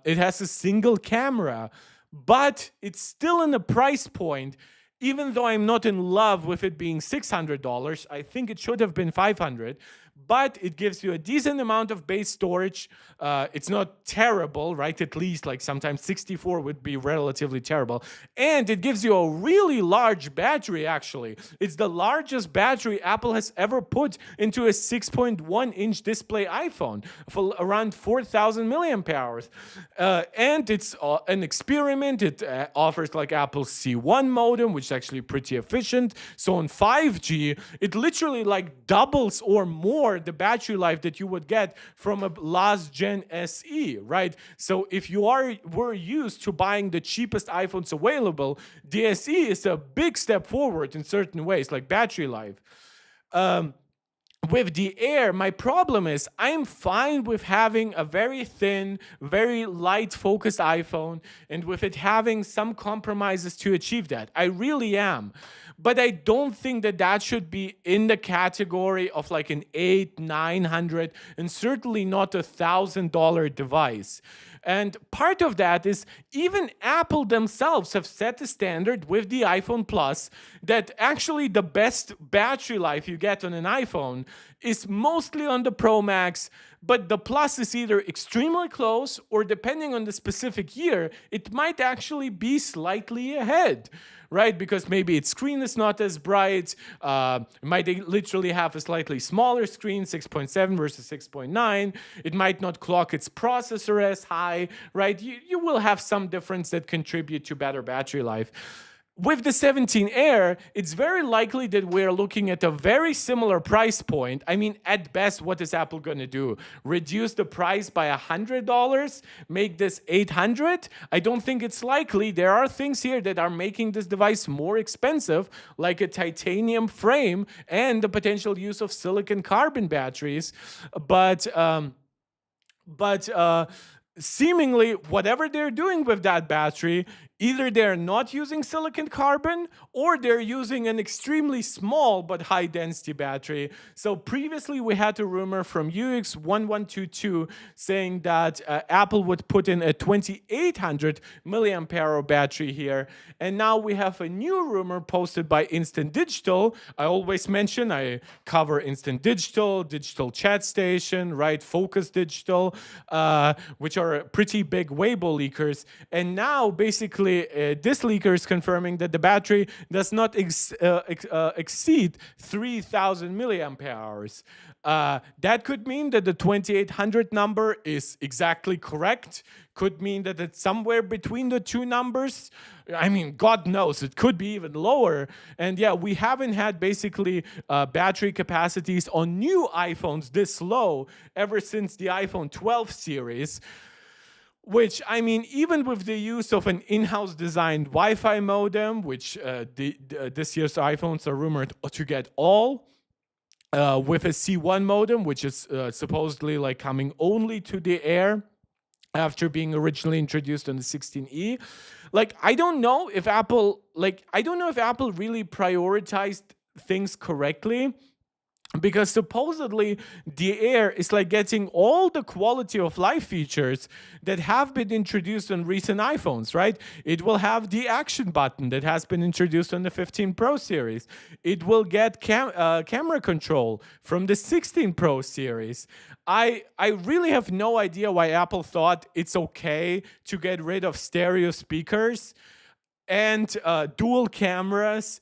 it has a single camera. But it's still in a price point. Even though I'm not in love with it being $600, I think it should have been $500. But it gives you a decent amount of base storage. It's not terrible, right? At least, like, sometimes 64 would be relatively terrible. And it gives you a really large battery, actually. It's the largest battery Apple has ever put into a 6.1-inch display iPhone, for around 4,000 milliamp hours. And it's an experiment. It offers like Apple's C1 modem, which is actually pretty efficient. So on 5G, it literally like doubles or more the battery life that you would get from a last gen SE, right? So if you were used to buying the cheapest iPhones available, the SE is a big step forward in certain ways, like battery life. With the Air, my problem is I'm fine with having a very thin, very light focused iPhone, and with it having some compromises to achieve that. I really am. But I don't think that that should be in the category of like an $800-900 and certainly not $1,000 device. And part of that is even Apple themselves have set a standard with the iPhone Plus that actually the best battery life you get on an iPhone is mostly on the Pro Max, but the Plus is either extremely close or, depending on the specific year, it might actually be slightly ahead. Right? Because maybe its screen is not as bright. It might literally have a slightly smaller screen, 6.7 versus 6.9. It might not clock its processor as high, right? You will have some difference that contribute to better battery life. With the 17 Air, it's very likely that we're looking at a very similar price point. I mean, at best, what is Apple going to do? Reduce the price by $100? Make this $800? I don't think it's likely. There are things here that are making this device more expensive, like a titanium frame and the potential use of silicon carbon batteries. But seemingly, whatever they're doing with that battery, either they're not using silicon carbon or they're using an extremely small but high density battery. So previously we had a rumor from UX1122 saying that Apple would put in a 2800 milliamp hour battery here. And now we have a new rumor posted by Instant Digital. I always mention I cover Instant Digital, Digital Chat Station, right? Focus Digital, which are pretty big Weibo leakers. And now basically this leaker is confirming that the battery does not exceed 3,000 milliamp hours. That could mean that the 2800 number is exactly correct. Could mean that it's somewhere between the two numbers. I mean, God knows, it could be even lower. And yeah, we haven't had basically battery capacities on new iPhones this low ever since the iPhone 12 series. Which, I mean, even with the use of an in-house designed Wi-Fi modem, which this year's iPhones are rumored to get all, with a C1 modem, which is supposedly like coming only to the Air after being originally introduced on the 16E. Like, I don't know if Apple really prioritized things correctly, because supposedly the Air is like getting all the quality of life features that have been introduced on recent iPhones, right? It will have the action button that has been introduced on the 15 Pro series. It will get camera control from the 16 Pro series. I really have no idea why Apple thought it's okay to get rid of stereo speakers and dual cameras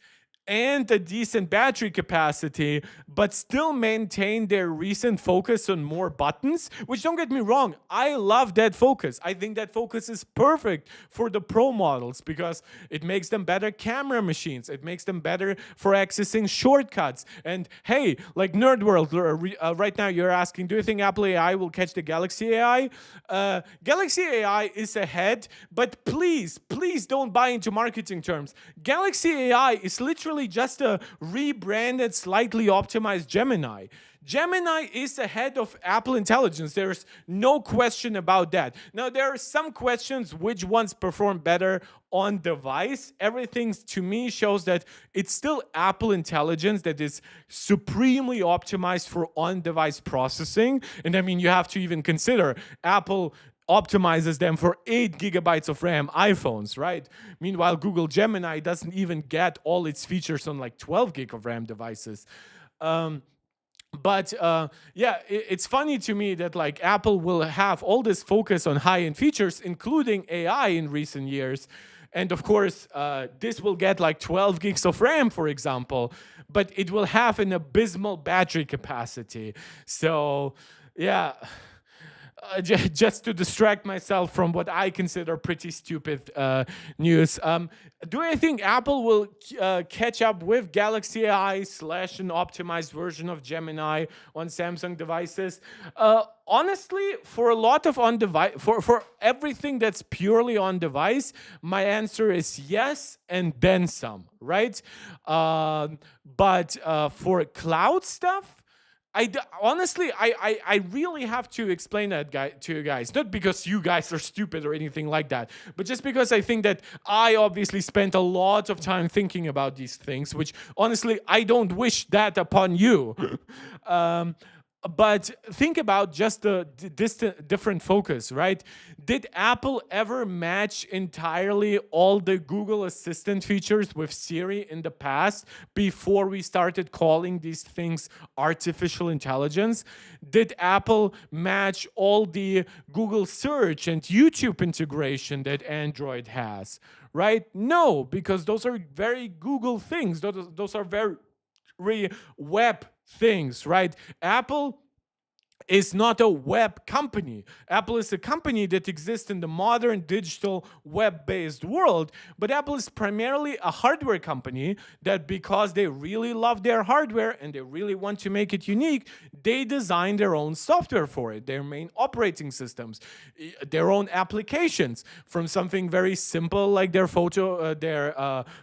and a decent battery capacity, but still maintain their recent focus on more buttons. Which, don't get me wrong, I love that focus. I think that focus is perfect for the Pro models because it makes them better camera machines. It makes them better for accessing shortcuts. And hey, like Nerd World, right now you're asking, do you think Apple AI will catch the Galaxy AI? Galaxy AI is ahead, but please don't buy into marketing terms. Galaxy AI is literally just a rebranded, slightly optimized Gemini. Gemini is ahead of Apple Intelligence. There's no question about that. Now, there are some questions which ones perform better on device. Everything to me shows that it's still Apple Intelligence that is supremely optimized for on-device processing. And I mean, you have to even consider Apple optimizes them for 8 gigabytes of RAM iPhones, right? Meanwhile, Google Gemini doesn't even get all its features on like 12 gig of RAM devices. But yeah, it's funny to me that like Apple will have all this focus on high-end features, including AI in recent years. And of course, this will get like 12 gigs of RAM, for example, but it will have an abysmal battery capacity. So yeah. Just to distract myself from what I consider pretty stupid news. Do I think Apple will catch up with Galaxy AI / an optimized version of Gemini on Samsung devices? Honestly, for a lot of on-device, for everything that's purely on-device, my answer is yes and then some, right? But for cloud stuff, honestly, I really have to explain that to you guys. Not because you guys are stupid or anything like that, but just because I think that I obviously spent a lot of time thinking about these things, which honestly, I don't wish that upon you. But think about just the different focus, right? Did Apple ever match entirely all the Google Assistant features with Siri in the past before we started calling these things artificial intelligence? Did Apple match all the Google search and YouTube integration that Android has, right? No, because those are very Google things. Those are very web things, right? Apple is not a web company. Apple is a company that exists in the modern digital web-based world, but Apple is primarily a hardware company that, because they really love their hardware and they really want to make it unique, they design their own software for it, their main operating systems, their own applications, from something very simple like their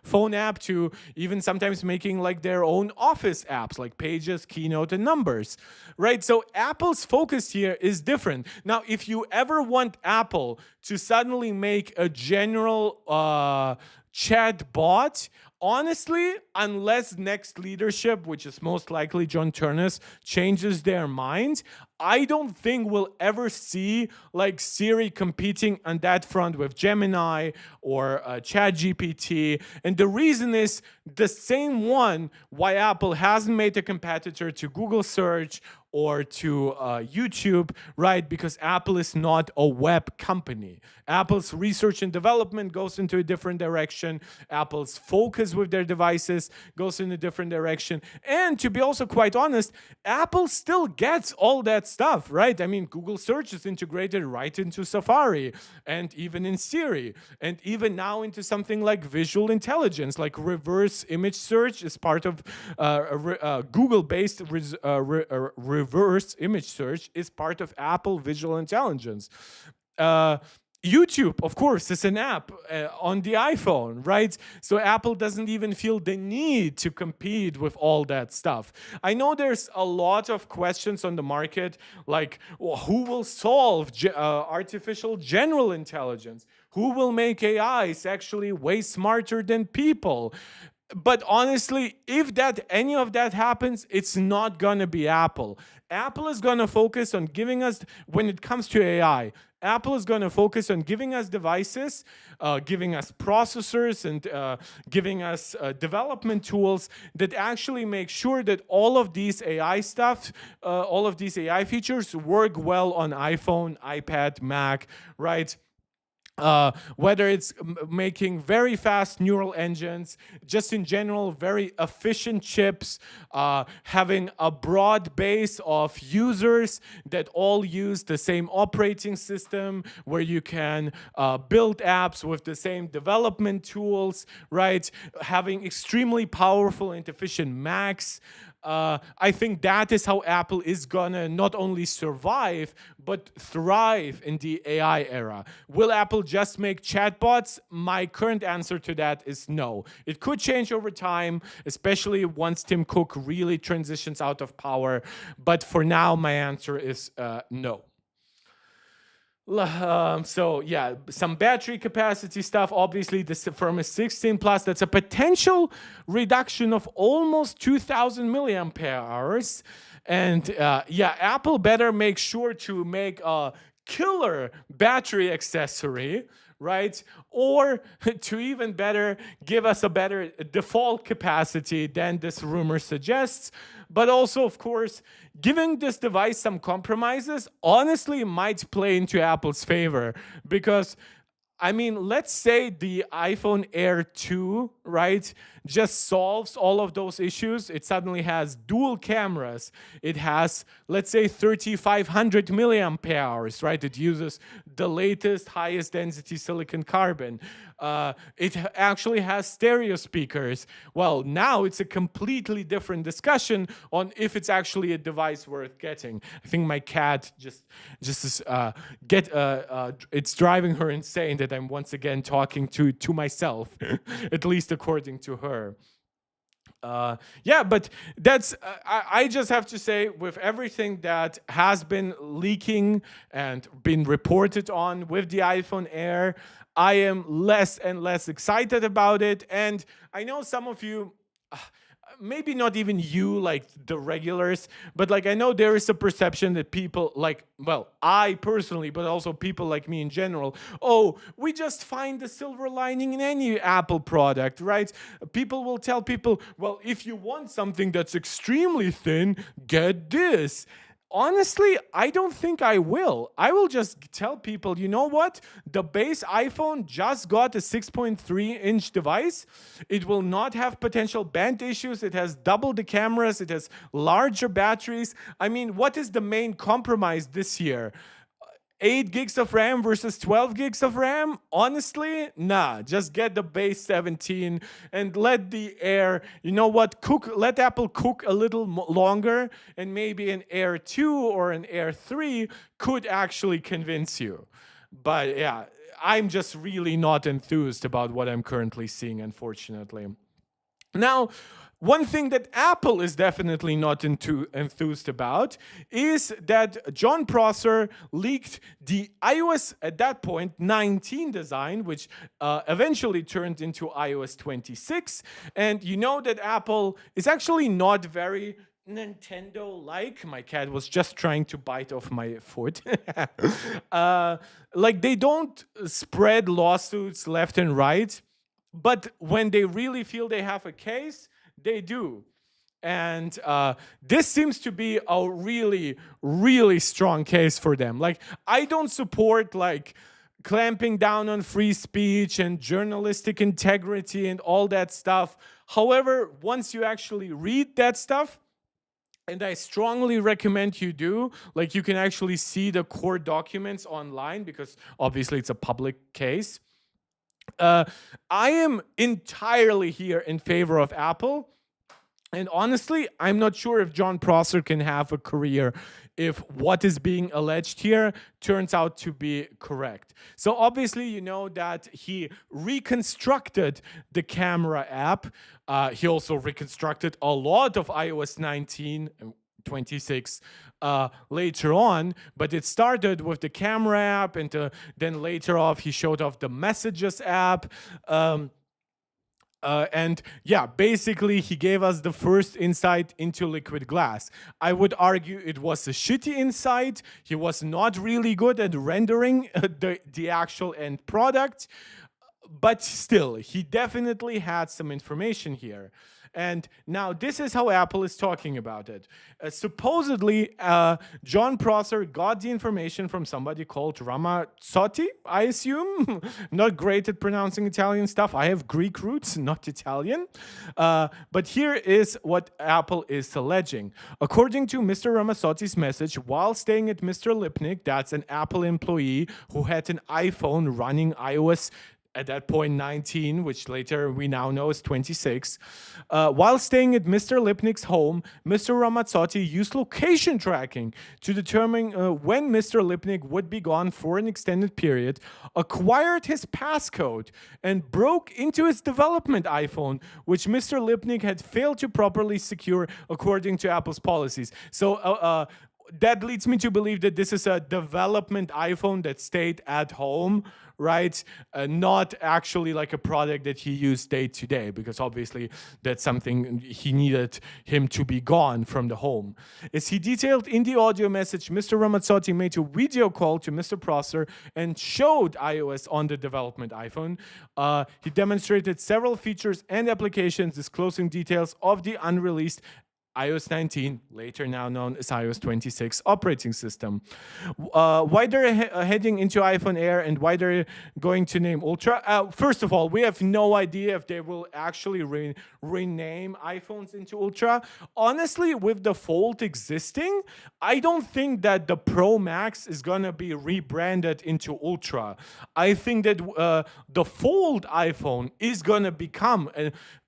phone app to even sometimes making like their own office apps like Pages, Keynote, and Numbers, right? So Apple's focus here is different. Now, if you ever want Apple to suddenly make a general chat bot, honestly, unless next leadership, which is most likely John Turnus, changes their mind, I don't think we'll ever see like Siri competing on that front with Gemini or ChatGPT. And the reason is the same one why Apple hasn't made a competitor to Google Search or to YouTube, right? Because Apple is not a web company. Apple's research and development goes into a different direction. Apple's focus with their devices goes in a different direction. And to be also quite honest, Apple still gets all that stuff, right? I mean, Google Search is integrated right into Safari and even in Siri, and even now into something like visual intelligence, like reverse image search is part of Google-based reverse image search is part of Apple Visual Intelligence. YouTube, of course, is an app on the iPhone, right? So Apple doesn't even feel the need to compete with all that stuff. I know there's a lot of questions on the market, like well, who will solve artificial general intelligence? Who will make AIs actually way smarter than people? But honestly, if that any of that happens, it's not gonna be Apple. Apple is gonna focus on giving us, when it comes to AI, Apple is gonna focus on giving us devices, giving us processors, and giving us development tools that actually make sure that all of these AI stuff, all of these AI features work well on iPhone, iPad, Mac, right? Whether it's making very fast neural engines, just in general, very efficient chips, having a broad base of users that all use the same operating system, where you can build apps with the same development tools, right? Having extremely powerful and efficient Macs. I think that is how Apple is gonna not only survive but thrive in the AI era. Will Apple just make chatbots? My current answer to that is no. It could change over time, especially once Tim Cook really transitions out of power. But for now, my answer is no. So yeah, some battery capacity stuff. Obviously, the firm is 16 plus. That's a potential reduction of almost 2,000 milliampere hours. And yeah, Apple better make sure to make a killer battery accessory, right? Or to even better, give us a better default capacity than this rumor suggests. But also, of course, giving this device some compromises honestly might play into Apple's favor, because I mean, let's say the iPhone Air 2, right, just solves all of those issues. It suddenly has dual cameras. It has, let's say, 3,500 milliampere hours, right? It uses the latest, highest density silicon carbon. It actually has stereo speakers. Well, now it's a completely different discussion on if it's actually a device worth getting. I think my cat just is it's driving her insane that I'm once again talking to myself, at least according to her. Yeah, but that's I just have to say, with everything that has been leaking and been reported on with the iPhone Air, I am less and less excited about it. And I know some of you, maybe not even you, like the regulars, but like I know there is a perception that people like, well, I personally, but also people like me in general, oh, we just find the silver lining in any Apple product, right? People will tell people, well, if you want something that's extremely thin, get this. Honestly, I don't think I will. I will just tell people, you know what? The base iPhone just got a 6.3-inch device. It will not have potential band issues. It has double the cameras. It has larger batteries. I mean, what is the main compromise this year? 8 gigs of RAM versus 12 gigs of RAM? Honestly, nah. Just get the base 17 and let the Air, you know what, let Apple cook a little longer, and maybe an Air 2 or an Air 3 could actually convince you. But yeah, I'm just really not enthused about what I'm currently seeing, unfortunately. Now, one thing that Apple is definitely not enthused about is that Jon Prosser leaked the iOS, at that point, 19 design, which eventually turned into iOS 26. And you know that Apple is actually not very Nintendo-like. My cat was just trying to bite off my foot. Like, they don't spread lawsuits left and right, but when they really feel they have a case, they do. And this seems to be a really, really strong case for them. Like, I don't support like clamping down on free speech and journalistic integrity and all that stuff. However, once you actually read that stuff, and I strongly recommend you do, like, you can actually see the core documents online, because obviously it's a public case. I am entirely here in favor of Apple. And honestly, I'm not sure if Jon Prosser can have a career if what is being alleged here turns out to be correct. So obviously, you know that he reconstructed the camera app. He also reconstructed a lot of iOS 19 and 26 later on, but it started with the camera app, and then later off he showed off the messages app. And yeah, basically he gave us the first insight into liquid glass. I would argue it was a shitty insight. He was not really good at rendering the actual end product, but still, he definitely had some information here. And now this is how Apple is talking about it. Supposedly, Jon Prosser got the information from somebody called Ramazzotti, I assume. Not great at pronouncing Italian stuff. I have Greek roots, not Italian. But here is what Apple is alleging. According to Mr. Ramazzotti's message, while staying at Mr. Lipnick, that's an Apple employee who had an iPhone running iOS at that point 19, which later we now know is 26. While staying at Mr. Lipnick's home, Mr. Ramazzotti used location tracking to determine when Mr. Lipnick would be gone for an extended period, acquired his passcode, and broke into his development iPhone, which Mr. Lipnick had failed to properly secure according to Apple's policies. So that leads me to believe that this is a development iPhone that stayed at home, right? Not actually like a product that he used day to day, because obviously that's something he needed him to be gone from the home. As he detailed in the audio message, Mr. Ramazzotti made a video call to Mr. Prosser and showed iOS on the development iPhone. He demonstrated several features and applications, disclosing details of the unreleased iOS 19, later now known as iOS 26 operating system. Why they're heading into iPhone Air and why they're going to name Ultra? First of all, we have no idea if they will actually rename iPhones into Ultra. Honestly, with the Fold existing, I don't think that the Pro Max is going to be rebranded into Ultra. I think that the Fold iPhone is going to become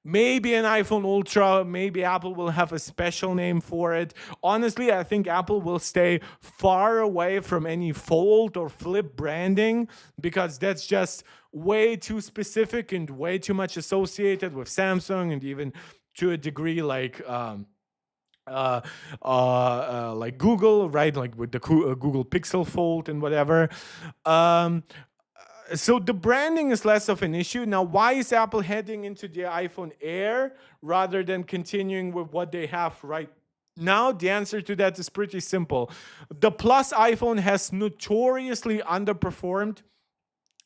maybe an iPhone Ultra, maybe Apple will have a special name for it. Honestly, I think Apple will stay far away from any Fold or Flip branding, because that's just way too specific and way too much associated with Samsung, and even to a degree like Google, right? Like with the Google Pixel Fold and whatever. So the branding is less of an issue. Now, why is Apple heading into the iPhone Air rather than continuing with what they have right now? The answer to that is pretty simple. The Plus iPhone has notoriously underperformed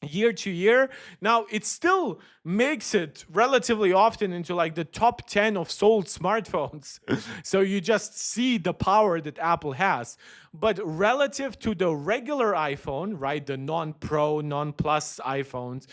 year to year. Now, it still makes it relatively often into like the top 10 of sold smartphones. So you just see the power that Apple has. But relative to the regular iPhone, right, the non-Pro, non-Plus iPhones,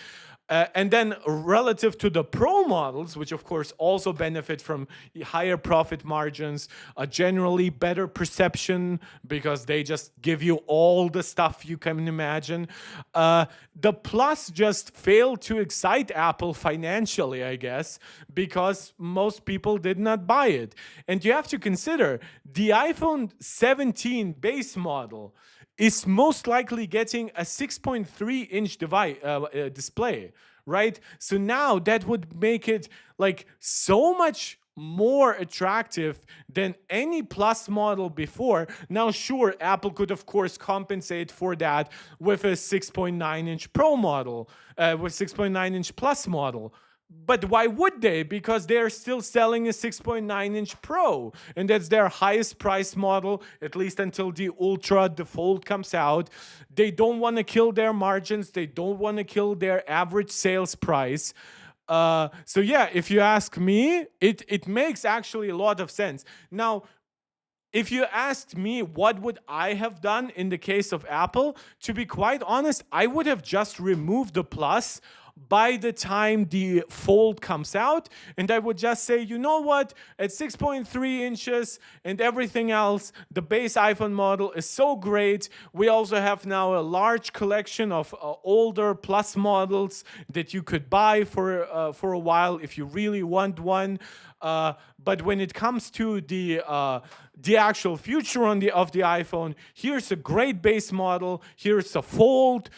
and then relative to the Pro models, which of course also benefit from higher profit margins, generally better perception because they just give you all the stuff you can imagine. The Plus just failed to excite Apple financially, I guess, because most people did not buy it. And you have to consider the iPhone 17 base model is most likely getting a 6.3-inch display, right? So now that would make it like so much more attractive than any Plus model before. Now, sure, Apple could, of course, compensate for that with a 6.9-inch Pro model, with 6.9-inch Plus model. But why would they? Because they're still selling a 6.9-inch Pro, and that's their highest price model, at least until the Ultra, the Fold comes out. They don't want to kill their margins. They don't want to kill their average sales price. So yeah, if you ask me, it makes actually a lot of sense. Now, if you asked me what would I have done in the case of Apple, to be quite honest, I would have just removed the Plus by the time the Fold comes out, and I would just say, you know what, at 6.3 inches and everything else, the base iPhone model is so great. We also have now a large collection of older Plus models that you could buy for a while if you really want one. But when it comes to the actual future of the iPhone, here's a great base model. Here's a Fold.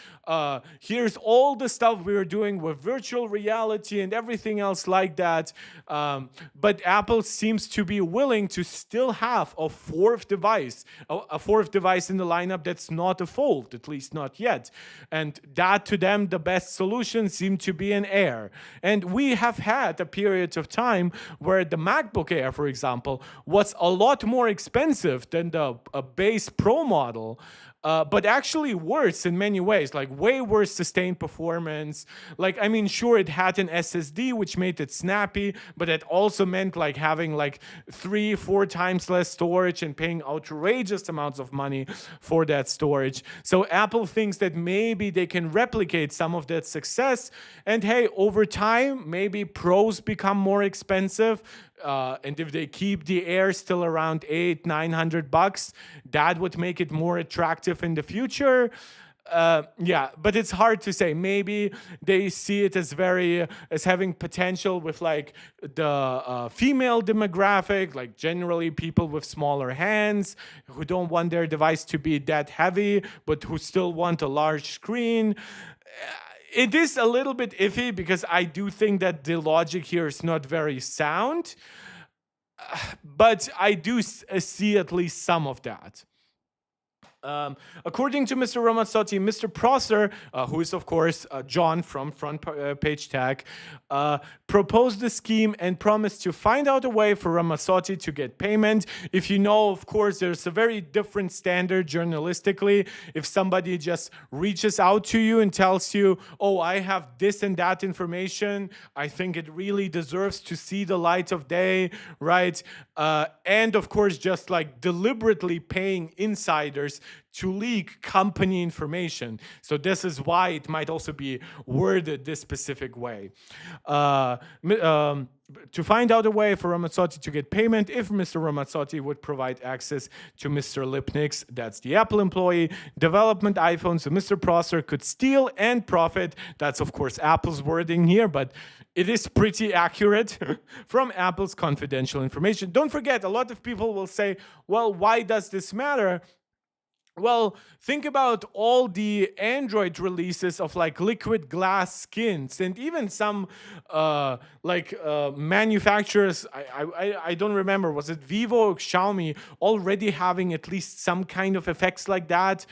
Here's all the stuff we were doing with virtual reality and everything else like that. But Apple seems to be willing to still have a fourth device in the lineup that's not a Fold, at least not yet. And that, to them, the best solution seemed to be an Air. And we have had a period of time where the MacBook Air, for example, was a lot more expensive than the base Pro model. But actually worse in many ways, like way worse sustained performance. Like, I mean, sure, it had an SSD, which made it snappy, but it also meant like having like 3-4 times less storage and paying outrageous amounts of money for that storage. So Apple thinks that maybe they can replicate some of that success. And hey, over time, maybe Pros become more expensive. And if they keep the Air still around $800-900, that would make it more attractive in the future. Yeah, but it's hard to say. Maybe they see it as having potential with like the female demographic, like generally people with smaller hands who don't want their device to be that heavy, but who still want a large screen. It is a little bit iffy because I do think that the logic here is not very sound, but I do see at least some of that. According to Mr. Ramazzotti, Mr. Prosser, who is of course Jon from Front Page Tech, proposed the scheme and promised to find out a way for Ramazzotti to get payment. If you know, of course, there's a very different standard journalistically. If somebody just reaches out to you and tells you, oh, I have this and that information, I think it really deserves to see the light of day, right? And of course, just like deliberately paying insiders to leak company information. So this is why it might also be worded this specific way. To find out a way for Ramazzotti to get payment if Mr. Ramazzotti would provide access to Mr. Lipnick's, that's the Apple employee, development iPhone, so Mr. Prosser could steal and profit. That's of course Apple's wording here, but it is pretty accurate from Apple's confidential information. Don't forget, a lot of people will say, well, why does this matter? Well, think about all the Android releases of like liquid glass skins, and even some manufacturers, I don't remember, was it Vivo or Xiaomi, already having at least some kind of effects like that.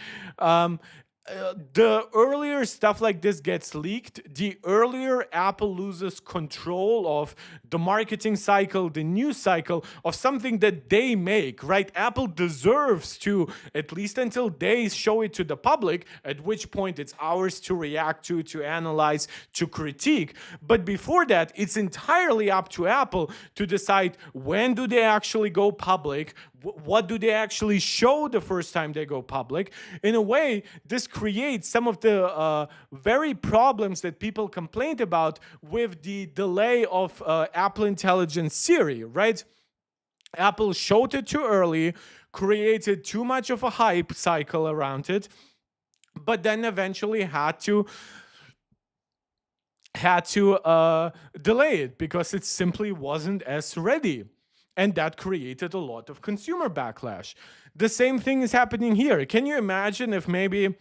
The earlier stuff like this gets leaked, the earlier Apple loses control of the marketing cycle, the news cycle of something that they make, right? Apple deserves to, at least until they show it to the public, at which point it's ours to react to analyze, to critique. But before that, it's entirely up to Apple to decide when do they actually go public, what do they actually show the first time they go public. In a way, this creates some of the very problems that people complained about with the delay of Apple Intelligence Siri, right? Apple showed it too early, created too much of a hype cycle around it, but then eventually had to delay it because it simply wasn't as ready. And that created a lot of consumer backlash. The same thing is happening here. Can you imagine if maybe,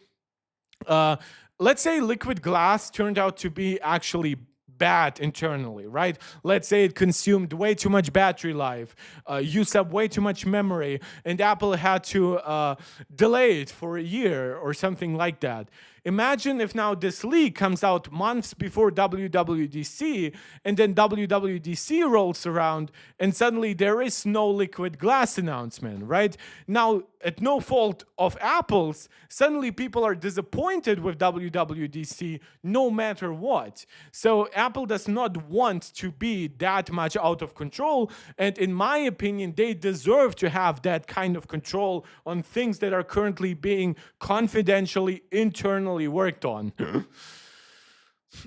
let's say liquid glass turned out to be actually bad internally, right? Let's say it consumed way too much battery life, used up way too much memory, and Apple had to delay it for a year or something like that. Imagine if now this leak comes out months before WWDC, and then WWDC rolls around, and suddenly there is no liquid glass announcement, right? Now, at no fault of Apple's, suddenly people are disappointed with WWDC no matter what. So Apple does not want to be that much out of control, and in my opinion, they deserve to have that kind of control on things that are currently being confidentially, internally worked on.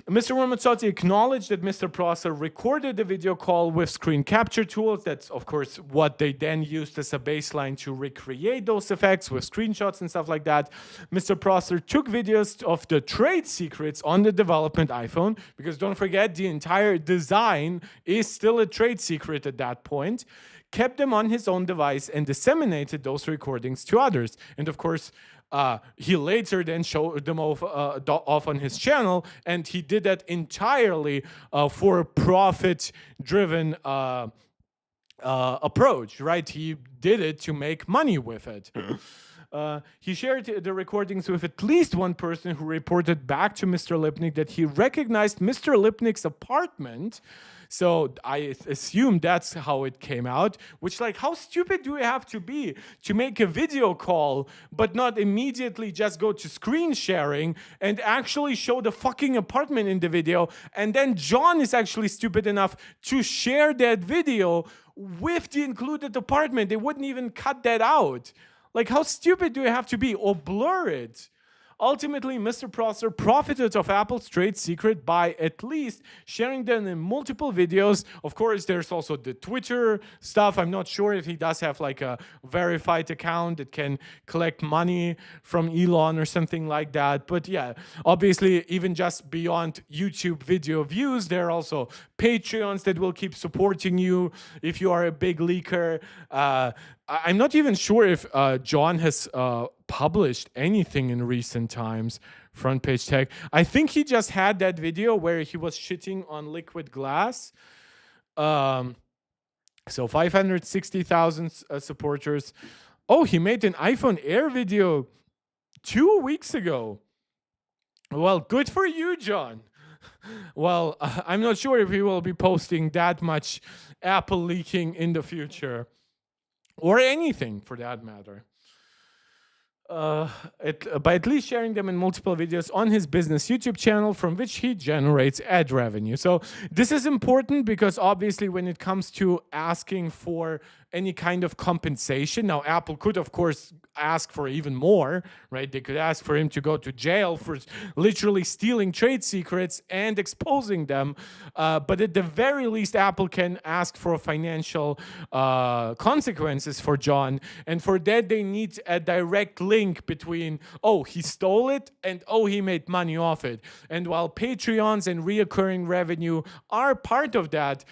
Mr. Ramazzotti acknowledged that Mr. Prosser recorded the video call with screen capture tools. That's, of course, what they then used as a baseline to recreate those effects with screenshots and stuff like that. Mr. Prosser took videos of the trade secrets on the development iPhone, because don't forget, the entire design is still a trade secret at that point, kept them on his own device, and disseminated those recordings to others. And of course, he later then showed them off on his channel, and he did that entirely for a profit-driven approach, right? He did it to make money with it. He shared the recordings with at least one person who reported back to Mr. Lipnick that he recognized Mr. Lipnick's apartment. So I assume that's how it came out, which, like, how stupid do we have to be to make a video call but not immediately just go to screen sharing and actually show the fucking apartment in the video? And then Jon is actually stupid enough to share that video with the included apartment. They wouldn't even cut that out. Like, how stupid do we have to be, or blur it? Ultimately, Mr. Prosser profited of Apple's trade secret by at least sharing them in multiple videos. Of course, there's also the Twitter stuff. I'm not sure if he does have like a verified account that can collect money from Elon or something like that. But yeah, obviously, even just beyond YouTube video views, there are also Patreons that will keep supporting you if you are a big leaker. I'm not even sure if Jon has published anything in recent times. Front page tech. I think he just had that video where he was shitting on liquid glass. So 560,000 supporters. Oh, he made an iPhone Air video 2 weeks ago. Well, good for you, Jon. Well, I'm not sure if he will be posting that much Apple leaking in the future. Or anything, for that matter. By at least sharing them in multiple videos on his business YouTube channel, from which he generates ad revenue. So this is important because obviously when it comes to asking for any kind of compensation, now Apple could of course ask for even more, right? They could ask for him to go to jail for literally stealing trade secrets and exposing them. But at the very least, Apple can ask for financial consequences for Jon. And for that, they need a direct link between, oh, he stole it, and oh, he made money off it. And while Patreons and reoccurring revenue are part of that,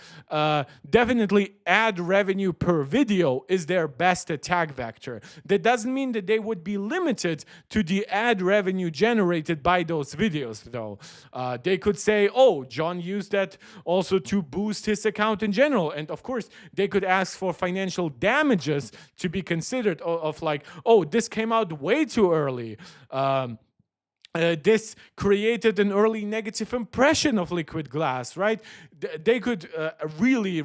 definitely ad revenue per video is their best attack vector. That doesn't mean that they would be limited to the ad revenue generated by those videos, though. They could say, oh, Jon used that also to boost his account in general. And of course, they could ask for financial damages to be considered of like, oh, this came out way too early. This created an early negative impression of liquid glass, right? They could really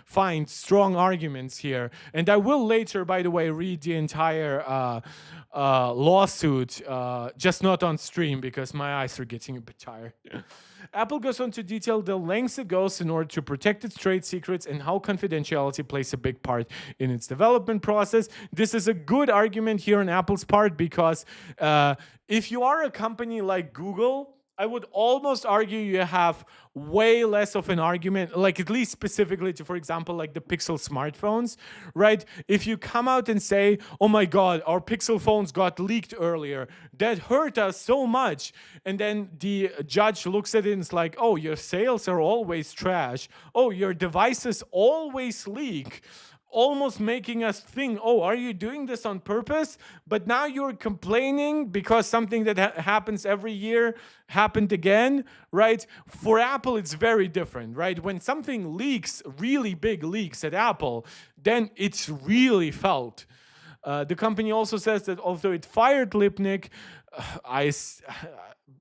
find strong arguments here. And I will later, by the way, read the entire lawsuit, just not on stream because my eyes are getting a bit tired. Apple goes on to detail the lengths it goes in order to protect its trade secrets and how confidentiality plays a big part in its development process. This is a good argument here on Apple's part because if you are a company like Google, I would almost argue you have way less of an argument, like at least specifically to, for example, like the Pixel smartphones, right? If you come out and say, oh my God, our Pixel phones got leaked earlier, that hurt us so much. And then the judge looks at it and is like, oh, your sales are always trash. Oh, your devices always leak. Almost making us think, oh, are you doing this on purpose? But now you're complaining because something that happens every year happened again, right? For Apple, it's very different, right? When something leaks, really big leaks at Apple, then it's really felt. The company also says that although it fired Lipnick,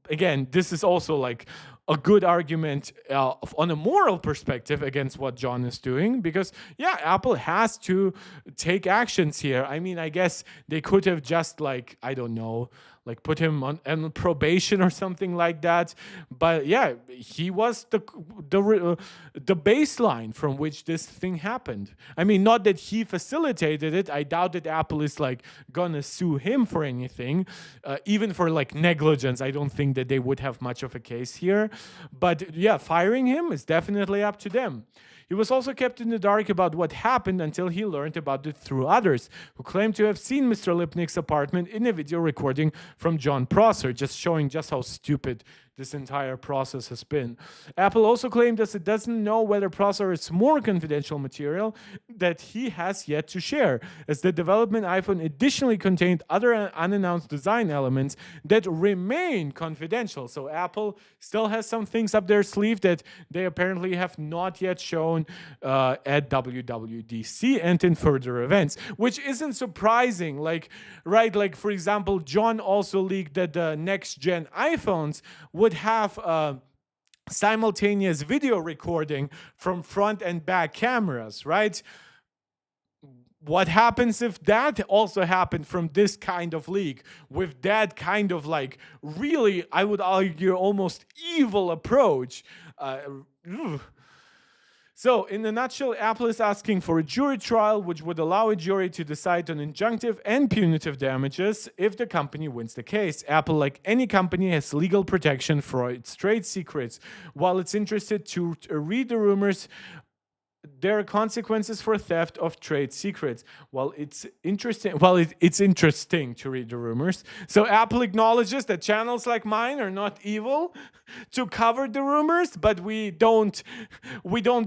again, this is also like a good argument on a moral perspective against what Jon is doing, because yeah, Apple has to take actions here. I mean, I guess they could have just like, I don't know, like put him on probation or something like that. But yeah, he was the baseline from which this thing happened. I mean, not that he facilitated it. I doubt that Apple is like gonna sue him for anything, even for like negligence. I don't think that they would have much of a case here. But yeah, firing him is definitely up to them. He was also kept in the dark about what happened until he learned about it through others, who claimed to have seen Mr. Lipnick's apartment in a video recording from Jon Prosser, just showing just how stupid this entire process has been. Apple also claimed that it doesn't know whether Prosser has more confidential material that he has yet to share, as the development iPhone additionally contained other unannounced design elements that remain confidential. So Apple still has some things up their sleeve that they apparently have not yet shown at WWDC and in further events, which isn't surprising. Like, right, like for example, John also leaked that the next gen iPhones would have simultaneous video recording from front and back cameras, right? What happens if that also happened from this kind of leak, with that kind of like really, I would argue, almost evil approach? So, in a nutshell, Apple is asking for a jury trial, which would allow a jury to decide on injunctive and punitive damages if the company wins the case. Apple, like any company, has legal protection for its trade secrets. While it's interested to read the rumors, there are consequences for theft of trade secrets. It's interesting to read the rumors. So Apple acknowledges that channels like mine are not evil to cover the rumors, but we don't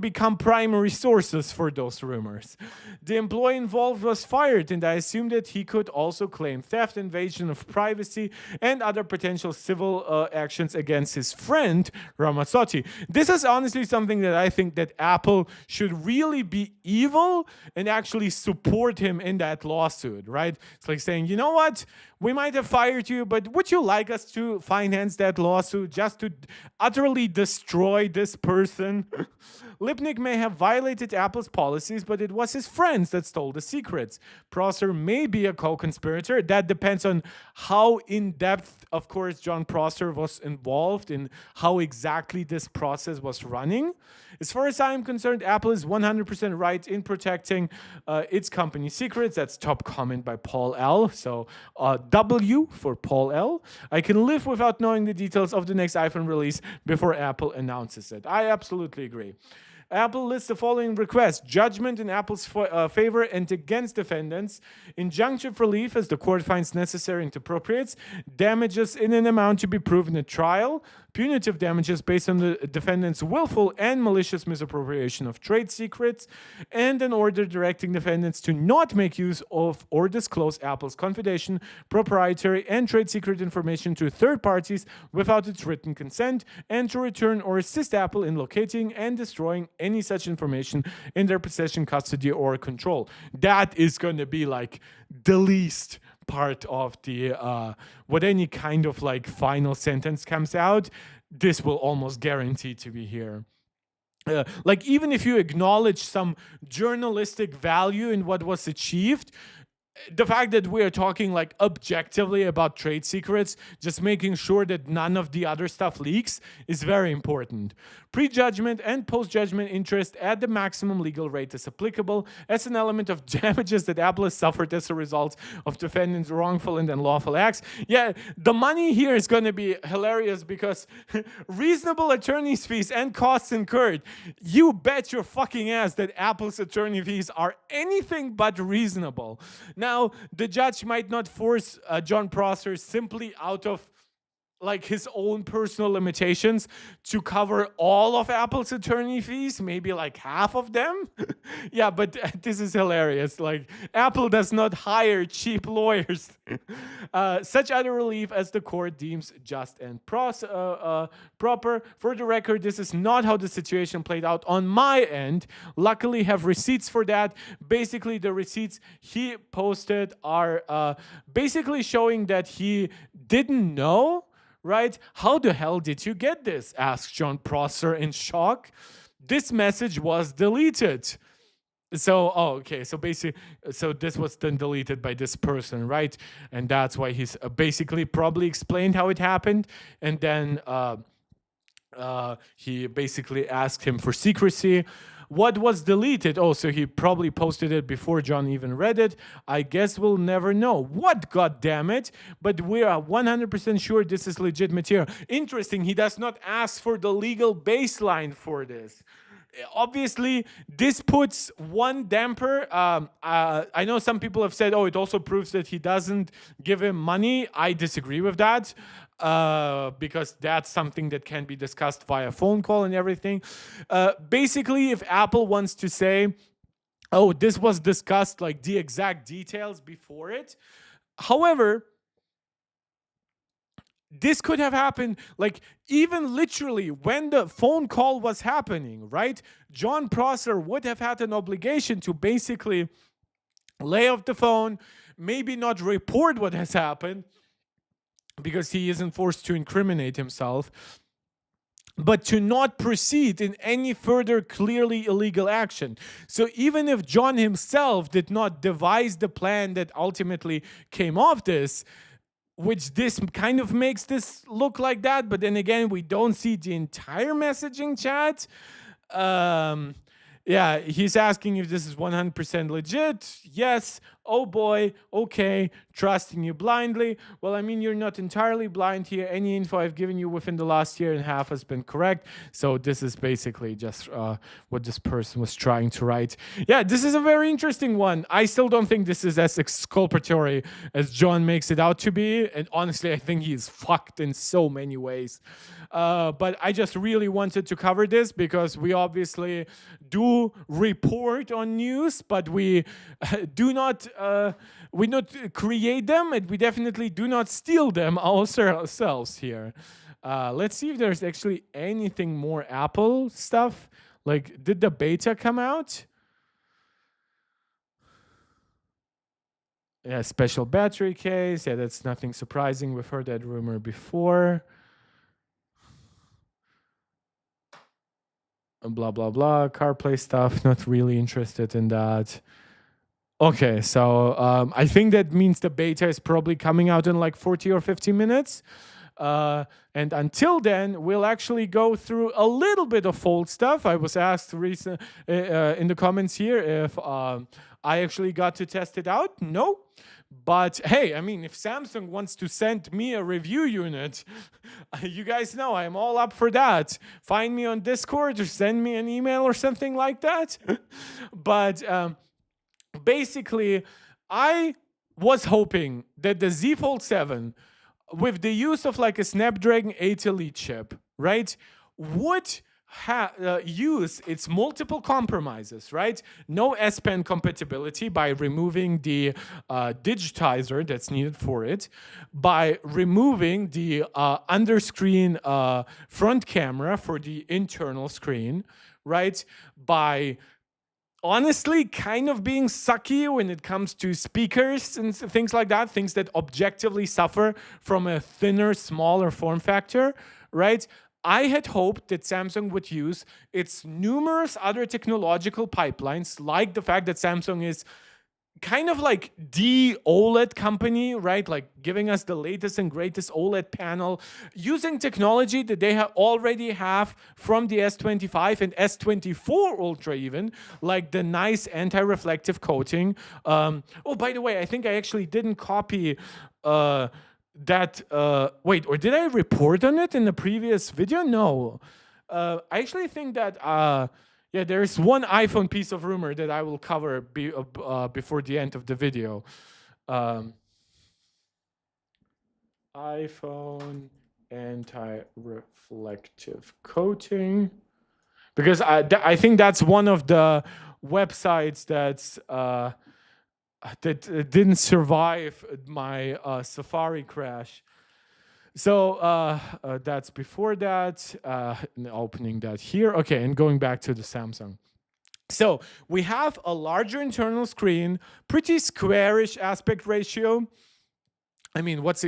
become primary sources for those rumors. The employee involved was fired, and I assume that he could also claim theft, invasion of privacy, and other potential civil actions against his friend Ramazzotti. This is honestly something that I think that Apple should really be evil and actually support him in that lawsuit, right? It's like saying, you know what? We might have fired you, but would you like us to finance that lawsuit just to utterly destroy this person? Lipnick may have violated Apple's policies, but it was his friends that stole the secrets. Prosser may be a co-conspirator. That depends on how in-depth, of course, Jon Prosser was involved in how exactly this process was running. As far as I'm concerned, Apple is 100% right in protecting its company secrets. That's top comment by Paul L. So W for Paul L. I can live without knowing the details of the next iPhone release before Apple announces it. I absolutely agree. Apple lists the following requests: judgment in Apple's favor and against defendants, injunctive relief as the court finds necessary and appropriate, damages in an amount to be proven at trial, punitive damages based on the defendant's willful and malicious misappropriation of trade secrets, and an order directing defendants to not make use of or disclose Apple's confidential, proprietary, and trade secret information to third parties without its written consent, and to return or assist Apple in locating and destroying any such information in their possession, custody, or control. That is going to be like the least part of the what any kind of like final sentence comes out. This will almost guarantee to be here. Like even if you acknowledge some journalistic value in what was achieved, the fact that we are talking like objectively about trade secrets, just making sure that none of the other stuff leaks, is very important. Prejudgment and post-judgment interest at the maximum legal rate is applicable as an element of damages that Apple has suffered as a result of defendants' wrongful and unlawful acts. Yeah, the money here is going to be hilarious because reasonable attorney's fees and costs incurred. You bet your fucking ass that Apple's attorney fees are anything but reasonable. Now, the judge might not force Jon Prosser simply out of like his own personal limitations to cover all of Apple's attorney fees, maybe like half of them. Yeah, but this is hilarious. Like Apple does not hire cheap lawyers. Such other relief as the court deems just and proper. For the record, this is not how the situation played out on my end. Luckily, have receipts for that. Basically, the receipts he posted are basically showing that he didn't know. Right? How the hell did you get this? Asked Jon Prosser in shock. This message was deleted. So, okay. So basically, so this was then deleted by this person, right? And that's why he's basically probably explained how it happened. And then he basically asked him for secrecy. What was deleted? Oh, so he probably posted it before John even read it. I guess we'll never know. What, god damn it? But we are 100% sure this is legit material. Interesting, he does not ask for the legal baseline for this. Obviously, this puts one damper. I know some people have said, oh, it also proves that he doesn't give him money. I disagree with that. Because that's something that can be discussed via phone call and everything. Basically, if Apple wants to say, oh, this was discussed, like the exact details before it. However, this could have happened, like, even literally when the phone call was happening, right? Jon Prosser would have had an obligation to basically lay off the phone, maybe not report what has happened, because he isn't forced to incriminate himself, but to not proceed in any further clearly illegal action. So even if John himself did not devise the plan that ultimately came off this, which this kind of makes this look like that, but then again, we don't see the entire messaging chat. Yeah, he's asking if this is 100% legit. Yes. Oh boy. Okay. Trusting you blindly. Well, I mean, you're not entirely blind here. Any info I've given you within the last year and a half has been correct. So this is basically just what this person was trying to write. Yeah, this is a very interesting one. I still don't think this is as exculpatory as John makes it out to be. And honestly, I think he's fucked in so many ways. But I just really wanted to cover this because we obviously do report on news, but we do not create them, and we definitely do not steal them ourselves here. Let's see if there's actually anything more Apple stuff. Like, did the beta come out? Yeah, special battery case. Yeah, that's nothing surprising. We've heard that rumor before. Blah, blah, blah. CarPlay stuff. Not really interested in that. Okay, so I think that means the beta is probably coming out in like 40 or 50 minutes. And until then, we'll actually go through a little bit of Fold stuff. I was asked in the comments here if I actually got to test it out. No. But hey, I mean, if Samsung wants to send me a review unit, you guys know I'm all up for that. Find me on Discord or send me an email or something like that. But basically, I was hoping that the Z Fold 7, with the use of like a Snapdragon 8 Elite chip, right, would use its multiple compromises, right? No S Pen compatibility by removing the digitizer that's needed for it, by removing the underscreen front camera for the internal screen, right? By honestly kind of being sucky when it comes to speakers and things like that, things that objectively suffer from a thinner, smaller form factor, right? I had hoped that Samsung would use its numerous other technological pipelines, like the fact that Samsung is kind of like the OLED company, right? Like giving us the latest and greatest OLED panel, using technology that they already have from the S25 and S24 Ultra even, like the nice anti-reflective coating. Oh, by the way, I think I actually didn't copy wait, or did I report on it in the previous video? No. I actually think that yeah, there's one iPhone piece of rumor that I will cover before the end of the video. iPhone anti-reflective coating, because I think that's one of the websites that's that didn't survive my Safari crash. So that's before that, opening that here. Okay, and going back to the Samsung. So we have a larger internal screen, pretty squarish aspect ratio. I mean, what's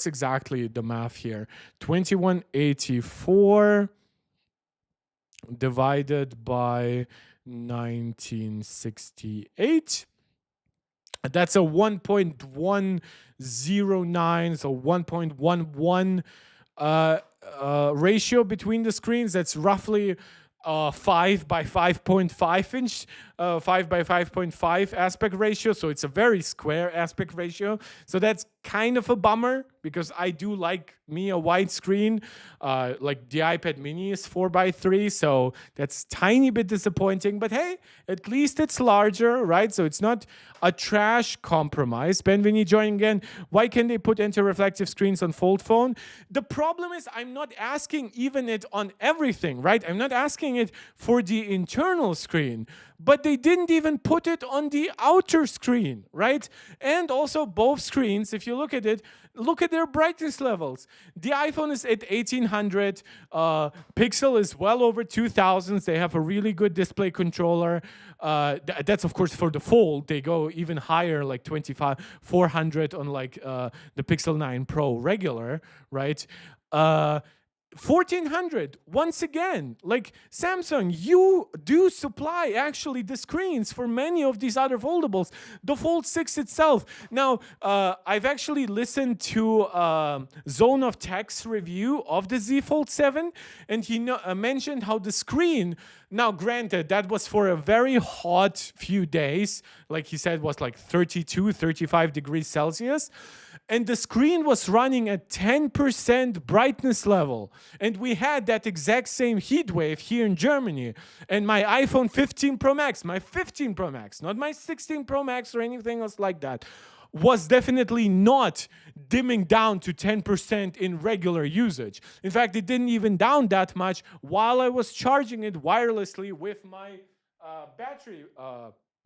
exactly the math here? 2184 divided by 1968. That's a 1.109, so 1.11 ratio between the screens. That's roughly 5 by 5.5 inch, 5 by 5.5 aspect ratio. So it's a very square aspect ratio. So that's kind of a bummer because I do like me a wide screen. Like the iPad mini is 4 by 3. So that's tiny bit disappointing. But hey, at least it's larger, right? So it's not a trash compromise. Ben Vinny joining again. Why can't they put anti-reflective screens on fold phone? The problem is I'm not asking even it on everything, right? I'm not asking it for the internal screen, but they didn't even put it on the outer screen, right? And also both screens, if you look at it, look at their brightness levels. The iPhone is at 1800, Pixel is well over 2000. They have a really good display controller. That's of course for the fold. They go even higher, like 400 on like the Pixel 9 Pro regular, right? 1400, once again, like Samsung, you do supply actually the screens for many of these other foldables. The Fold 6 itself. Now, I've actually listened to Zone of Tech's review of the Z Fold 7, and he mentioned how the screen, now granted, that was for a very hot few days, like he said was like 32, 35 degrees Celsius. And the screen was running at 10% brightness level. And we had that exact same heat wave here in Germany. And my iPhone 15 Pro Max, my 15 Pro Max, not my 16 Pro Max or anything else like that, was definitely not dimming down to 10% in regular usage. In fact, it didn't even down that much while I was charging it wirelessly with my battery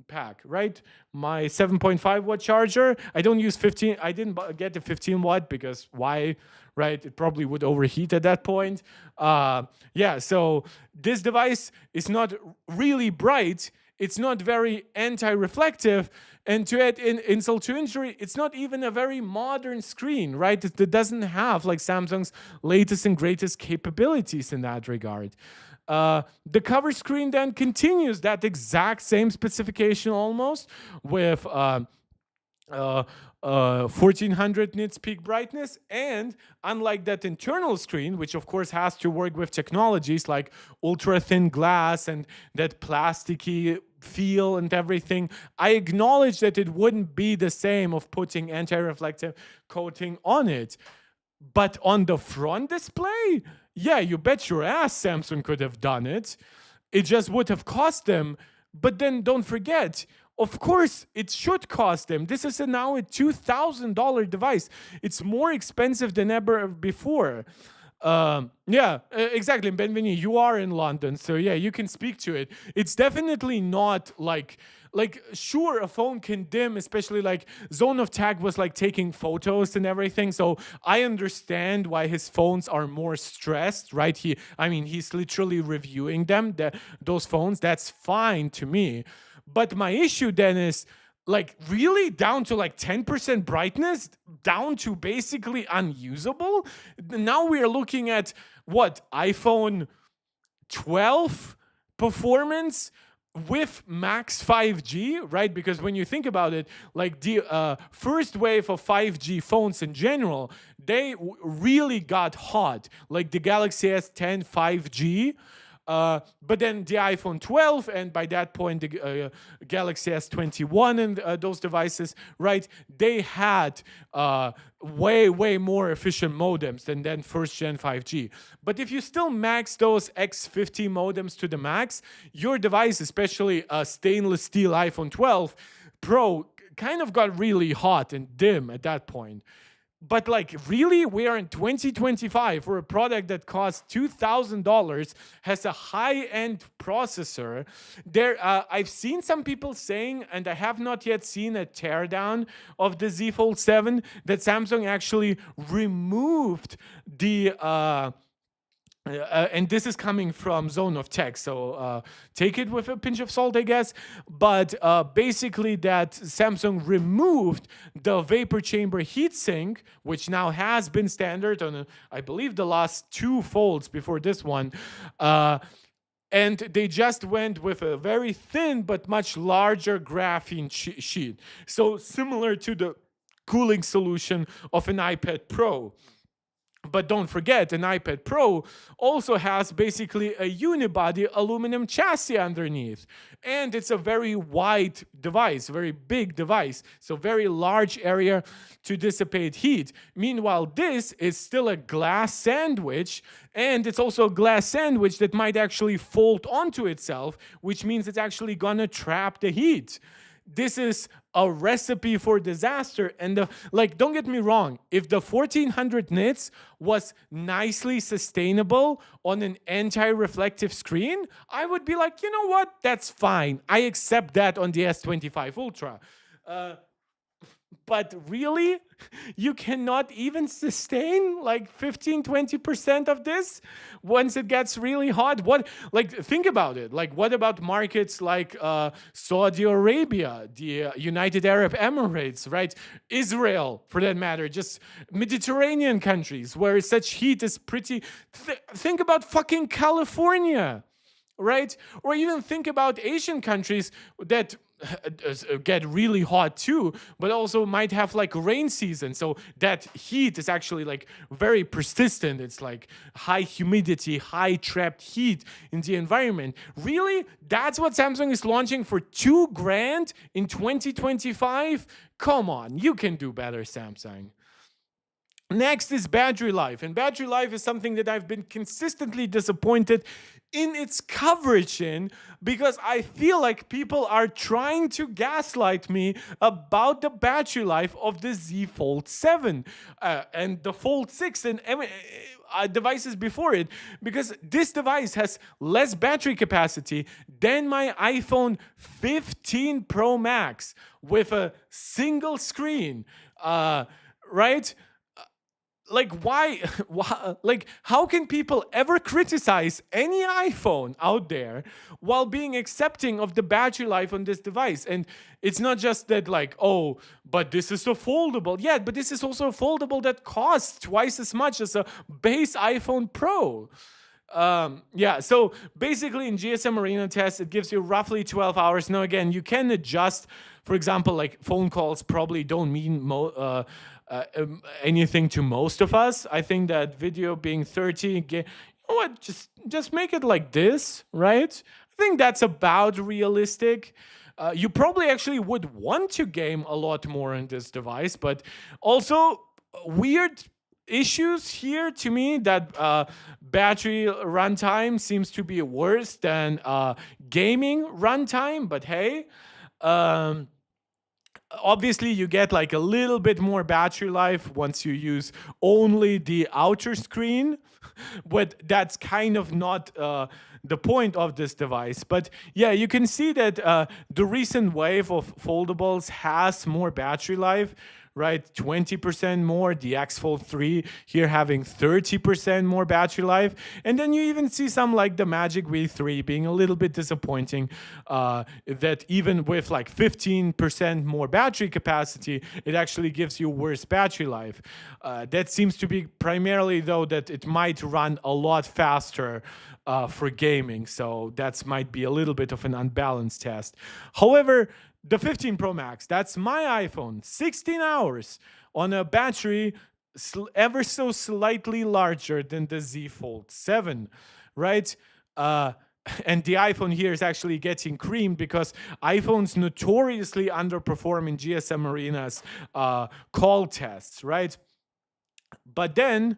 pack, right? My 7.5 watt charger. I don't use 15. I didn't get the 15 watt because why, right? It probably would overheat at that point. Yeah, so this device is not really bright. It's not very anti-reflective. And to add insult to injury, it's not even a very modern screen, right? It doesn't have like Samsung's latest and greatest capabilities in that regard. The cover screen then continues that exact same specification almost with 1400 nits peak brightness, and unlike that internal screen, which of course has to work with technologies like ultra thin glass and that plasticky feel and everything, I acknowledge that it wouldn't be the same of putting anti-reflective coating on it. But on the front display, yeah, you bet your ass Samsung could have done it. It just would have cost them. But then don't forget, of course, it should cost them. This is now a $2,000 device. It's more expensive than ever before. Yeah, exactly. Benveni, you are in London, so yeah, you can speak to it. It's definitely not like sure, a phone can dim, especially like Zone of Tag was like taking photos and everything. So I understand why his phones are more stressed, right? He's literally reviewing them, those phones. That's fine to me. But my issue then is like really down to like 10% brightness, down to basically unusable. Now we are looking at what, iPhone 12 performance with max 5G, right? Because when you think about it, like the first wave of 5G phones in general, they really got hot, like the Galaxy S10 5G. But then the iPhone 12, and by that point the Galaxy S21 and those devices, right? They had way more efficient modems than first gen 5G. But if you still max those X50 modems to the max, your device, especially a stainless steel iPhone 12 Pro, kind of got really hot and dim at that point. But like, really, we are in 2025 for a product that costs $2,000, has a high-end processor. I've seen some people saying, and I have not yet seen a teardown of the Z Fold 7, that Samsung actually removed the and this is coming from Zone of Tech, so take it with a pinch of salt, I guess. But basically that Samsung removed the vapor chamber heatsink, which now has been standard on, I believe, the last two folds before this one. And they just went with a very thin but much larger graphene sheet. So similar to the cooling solution of an iPad Pro. But don't forget, an iPad Pro also has basically a unibody aluminum chassis underneath. And it's a very wide device, very big device. So very large area to dissipate heat. Meanwhile, this is still a glass sandwich. And it's also a glass sandwich that might actually fold onto itself, which means it's actually gonna trap the heat. This is a recipe for disaster. And like, don't get me wrong, if the 1400 nits was nicely sustainable on an anti-reflective screen, I would be like, you know what, that's fine, I accept that on the S25 Ultra. But really, you cannot even sustain like 15-20% of this once it gets really hot. What, like, think about it. Like, what about markets like Saudi Arabia, the United Arab Emirates, right? Israel, for that matter, just Mediterranean countries where such heat is pretty. Think about fucking California, right? Or even think about Asian countries that get really hot too, but also might have like rain season. So that heat is actually like very persistent. It's like high humidity, high trapped heat in the environment. Really? That's what Samsung is launching for $2,000 in 2025? Come on, you can do better, Samsung. Next is battery life. And battery life is something that I've been consistently disappointed in its coverage in, because I feel like people are trying to gaslight me about the battery life of the Z Fold 7 and the Fold 6 and devices before it, because this device has less battery capacity than my iPhone 15 Pro Max with a single screen, right? Like, why, like, how can people ever criticize any iPhone out there while being accepting of the battery life on this device? And it's not just that, like, oh, but this is a foldable. Yeah, but this is also a foldable that costs twice as much as a base iPhone Pro. Yeah, so basically in GSMArena test, it gives you roughly 12 hours. Now, again, you can adjust. For example, like, phone calls probably don't mean anything to most of us. I think that video being 30, you know what, just make it like this, right? I think that's about realistic. You probably actually would want to game a lot more on this device, but also weird issues here to me that battery runtime seems to be worse than gaming runtime, but hey, obviously you get like a little bit more battery life once you use only the outer screen, but that's kind of not the point of this device. But yeah, you can see that the recent wave of foldables has more battery life, right? 20% more. The X Fold 3 here having 30% more battery life. And then you even see some like the Magic V3 being a little bit disappointing, that even with like 15% more battery capacity, it actually gives you worse battery life. That seems to be primarily, though, that it might run a lot faster for gaming. So that might be a little bit of an unbalanced test. However, the 15 Pro Max, that's my iPhone, 16 hours on a battery ever so slightly larger than the Z Fold 7, right? And the iPhone here is actually getting creamed because iPhones notoriously underperform in GSMArena's call tests, right? But then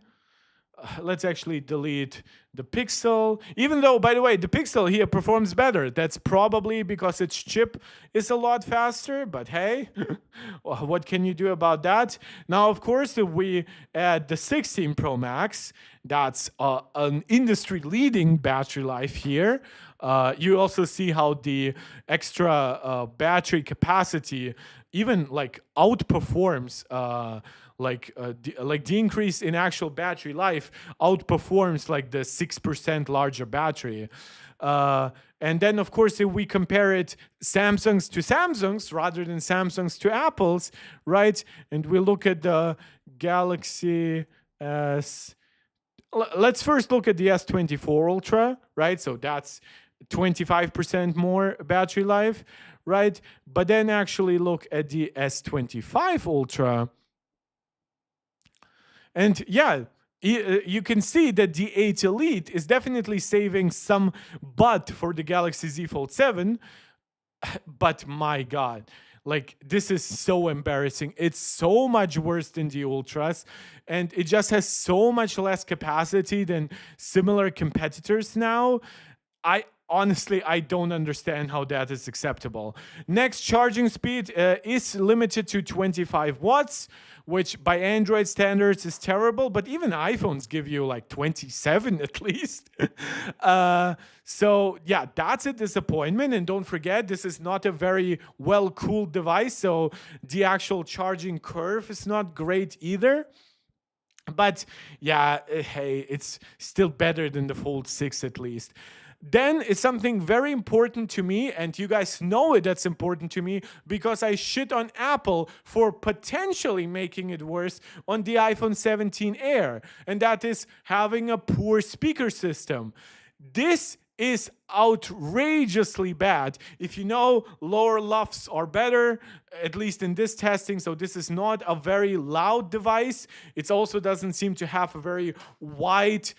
let's actually delete the Pixel. Even though, by the way, the Pixel here performs better. That's probably because its chip is a lot faster, but hey, what can you do about that? Now, of course, if we add the 16 Pro Max, that's an industry-leading battery life here. You also see how the extra battery capacity even like outperforms the increase in actual battery life outperforms like the 6% larger battery. And then, of course, if we compare it Samsung's to Samsung's rather than Samsung's to Apple's, right? And we look at the Galaxy S. Let's first look at the S24 Ultra, right? So that's 25% more battery life, right? But then actually look at the S25 Ultra. And yeah, you can see that the 8 Elite is definitely saving some butt for the Galaxy Z Fold 7. But my God, like, this is so embarrassing. It's so much worse than the Ultras, and it just has so much less capacity than similar competitors now. I don't understand how that is acceptable. Next, charging speed is limited to 25 watts, which by Android standards is terrible, but even iPhones give you like 27 at least. So yeah, that's a disappointment. And don't forget, this is not a very well-cooled device, so the actual charging curve is not great either. But yeah, hey, it's still better than the Fold 6 at least. Then it's something very important to me, and you guys know it, that's important to me, because I shit on Apple for potentially making it worse on the iPhone 17 Air, and that is having a poor speaker system. This is outrageously bad. If you know, lower LUFS are better, at least in this testing. So this is not a very loud device. It also doesn't seem to have a very wide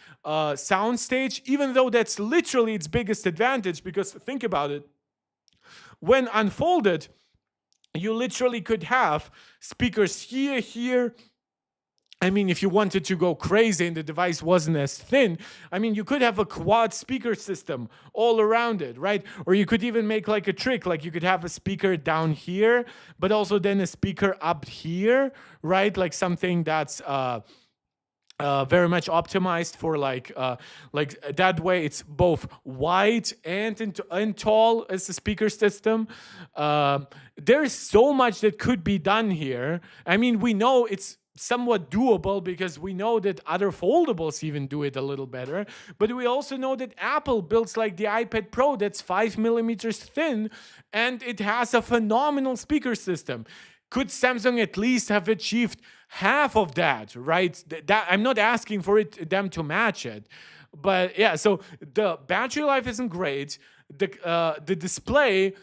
sound stage, even though that's literally its biggest advantage, because think about it. When unfolded, you literally could have speakers here, I mean, if you wanted to go crazy and the device wasn't as thin, I mean, you could have a quad speaker system all around it, right? Or you could even make like a trick, like you could have a speaker down here, but also then a speaker up here, right? Like something that's very much optimized for like that way. It's both wide and tall as the speaker system. There's so much that could be done here. I mean, we know it's somewhat doable because we know that other foldables even do it a little better, but we also know that Apple builds like the iPad Pro that's 5 millimeters thin, and it has a phenomenal speaker system. Could Samsung at least have achieved half of that, right? That I'm not asking for them to match it, but yeah. So the battery life isn't great. The display,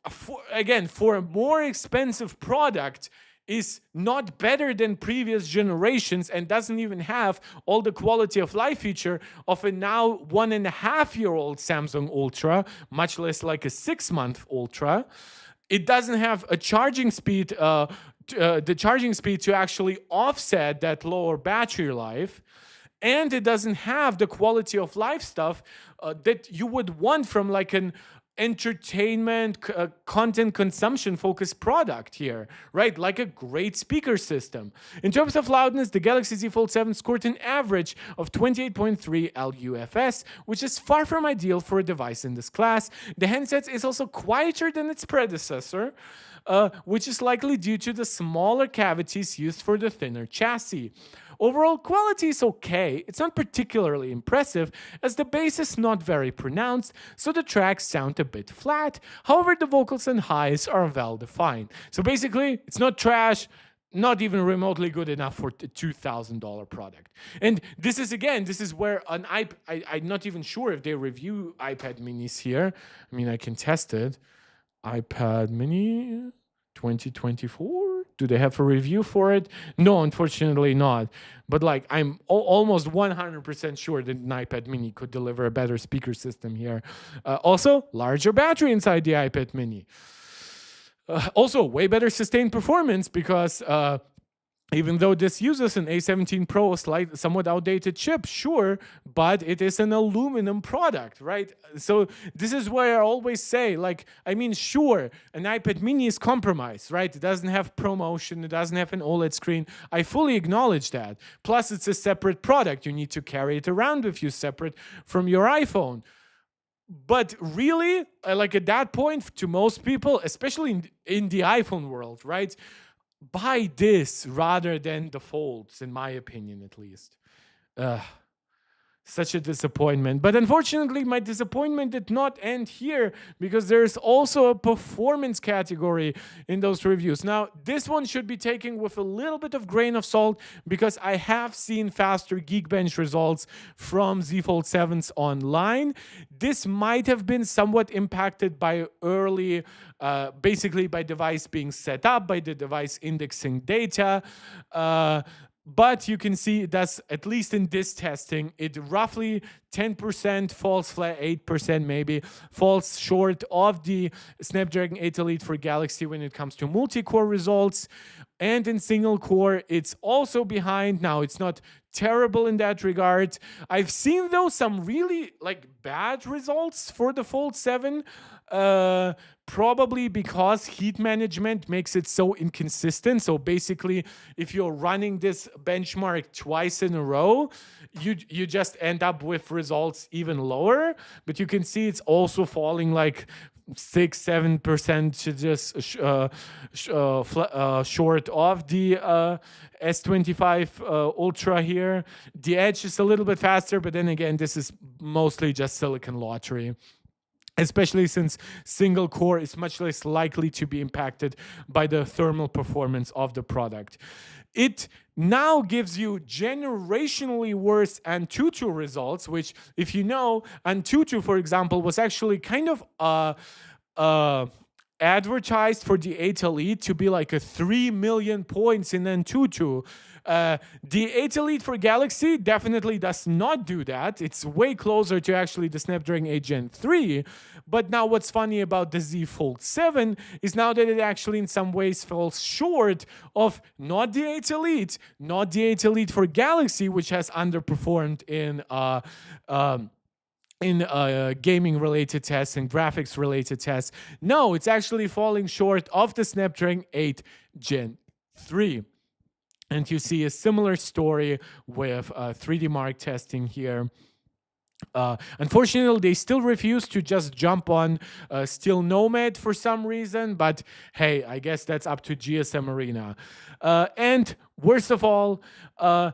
for a more expensive product, is not better than previous generations and doesn't even have all the quality of life feature of a now 1.5-year-old Samsung Ultra, much less like a 6-month Ultra. It doesn't have a charging speed, the charging speed to actually offset that lower battery life. And it doesn't have the quality of life stuff that you would want from like an entertainment, content consumption focused product here, right? Like a great speaker system. In terms of loudness, the Galaxy Z Fold 7 scored an average of 28.3 LUFS, which is far from ideal for a device in this class. The handset is also quieter than its predecessor, which is likely due to the smaller cavities used for the thinner chassis. Overall quality is okay. It's not particularly impressive, as the bass is not very pronounced, so the tracks sound a bit flat. However, the vocals and highs are well defined. So basically, it's not trash, not even remotely good enough for a $2,000 product. And this is where an iPad, I'm not even sure if they review iPad minis here. I mean, I can test it. iPad mini 2024? Do they have a review for it? No, unfortunately not. But like, I'm almost 100% sure that an iPad mini could deliver a better speaker system here. Also, larger battery inside the iPad mini. Also, way better sustained performance because even though this uses an A17 Pro, somewhat outdated chip, sure, but it is an aluminum product, right? So this is where I always say, like, I mean, sure, an iPad mini is compromised, right? It doesn't have ProMotion, it doesn't have an OLED screen. I fully acknowledge that. Plus, it's a separate product. You need to carry it around with you separate from your iPhone. But really, like at that point, to most people, especially in the iPhone world, right? Buy this rather than the Folds, in my opinion, at least. Such a disappointment. But unfortunately, my disappointment did not end here because there's also a performance category in those reviews. Now, this one should be taken with a little bit of grain of salt because I have seen faster Geekbench results from Z Fold 7s online. This might have been somewhat impacted by early, basically by device being set up, by the device indexing data. But you can see that's, at least in this testing, it roughly 10% falls flat, 8% maybe falls short of the Snapdragon 8 Elite for Galaxy when it comes to multi-core results. And in single core, it's also behind. Now, it's not terrible in that regard. I've seen, though, some really like bad results for the Fold 7. Probably because heat management makes it so inconsistent. So basically, if you're running this benchmark twice in a row, you just end up with results even lower. But you can see it's also falling like 6-7% to just short of the S25 Ultra here. The Edge is a little bit faster, but then again, this is mostly just silicon lottery, especially since single core is much less likely to be impacted by the thermal performance of the product. It now gives you generationally worse Antutu results, which, if you know, Antutu, for example, was actually kind of advertised for the 8 Elite to be like a 3 million points in Antutu. The 8 Elite for Galaxy definitely does not do that. It's way closer to actually the Snapdragon 8 Gen 3. But now what's funny about the Z Fold 7 is now that it actually in some ways falls short of not the 8 Elite, not the 8 Elite for Galaxy, which has underperformed in gaming-related tests and graphics-related tests. No, it's actually falling short of the Snapdragon 8 Gen 3. And you see a similar story with 3D Mark testing here. Unfortunately, they still refuse to just jump on Steel Nomad for some reason, but hey, I guess that's up to GSMArena. And worst of all,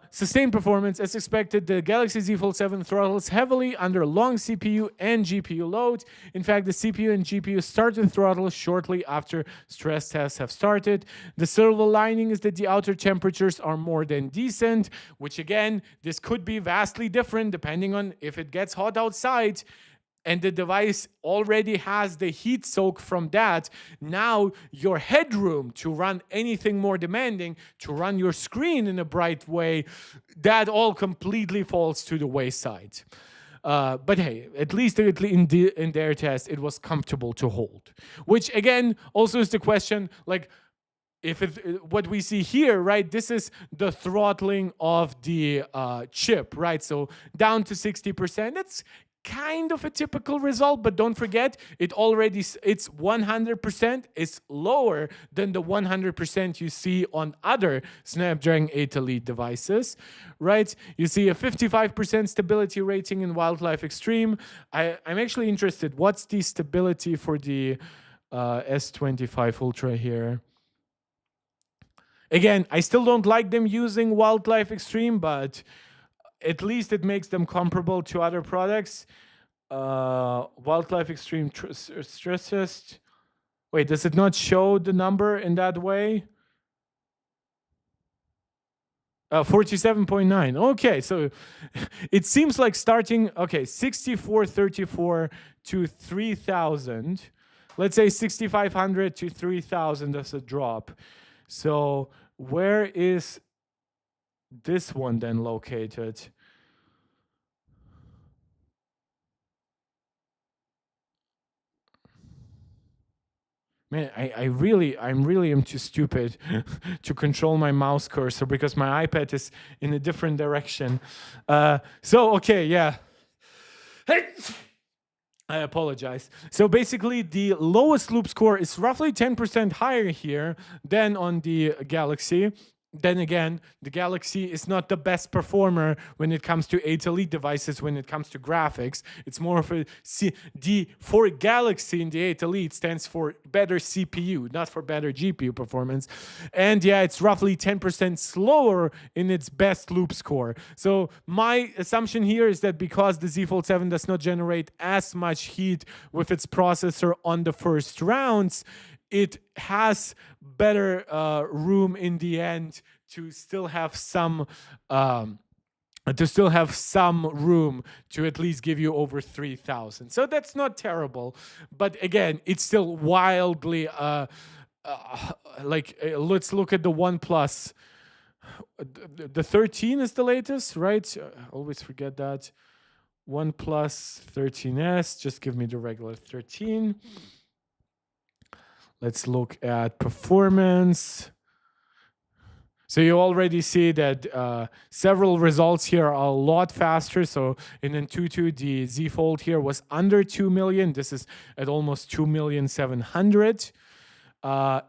sustained performance. As expected, the Galaxy Z Fold 7 throttles heavily under long CPU and GPU load. In fact, the CPU and GPU start to throttle shortly after stress tests have started. The silver lining is that the outer temperatures are more than decent, which again, this could be vastly different depending on if it gets hot outside and the device already has the heat soak from that. Now your headroom to run anything more demanding, to run your screen in a bright way, that all completely falls to the wayside. But hey, at least in their test, it was comfortable to hold. Which again, also is the question, like, if what we see here, right, this is the throttling of the chip, right? So down to 60%, that's kind of a typical result, but don't forget, it's 100% is lower than the 100% you see on other Snapdragon 8 Elite devices, right? You see a 55% stability rating in Wildlife Extreme. I'm actually interested, what's the stability for the S25 Ultra here? Again, I still don't like them using Wildlife Extreme, but at least it makes them comparable to other products. Wildlife Extreme stress test. Wait, does it not show the number in that way? 47.9. Okay, so it seems like starting, okay, 6434 to 3000. Let's say 6500 to 3000 as a drop. So where is this one then located? Man, I'm really am too stupid to control my mouse cursor because my iPad is in a different direction. So, okay, yeah. I apologize. So basically, the lowest loop score is roughly 10% higher here than on the Galaxy. Then again, the Galaxy is not the best performer when it comes to 8 Elite devices, when it comes to graphics. It's more of a... for Galaxy in the 8 Elite stands for better CPU, not for better GPU performance. And yeah, it's roughly 10% slower in its best loop score. So my assumption here is that because the Z Fold 7 does not generate as much heat with its processor on the first rounds, it has better room in the end to still have some room to at least give you over 3000. So that's not terrible, but again, it's still wildly let's look at the OnePlus. The 13 is the latest, right? I always forget that. OnePlus 13s. Just give me the regular 13. Let's look at performance. So you already see that several results here are a lot faster. So in Antutu, the Z Fold here was under 2 million. This is at almost 2,700,000.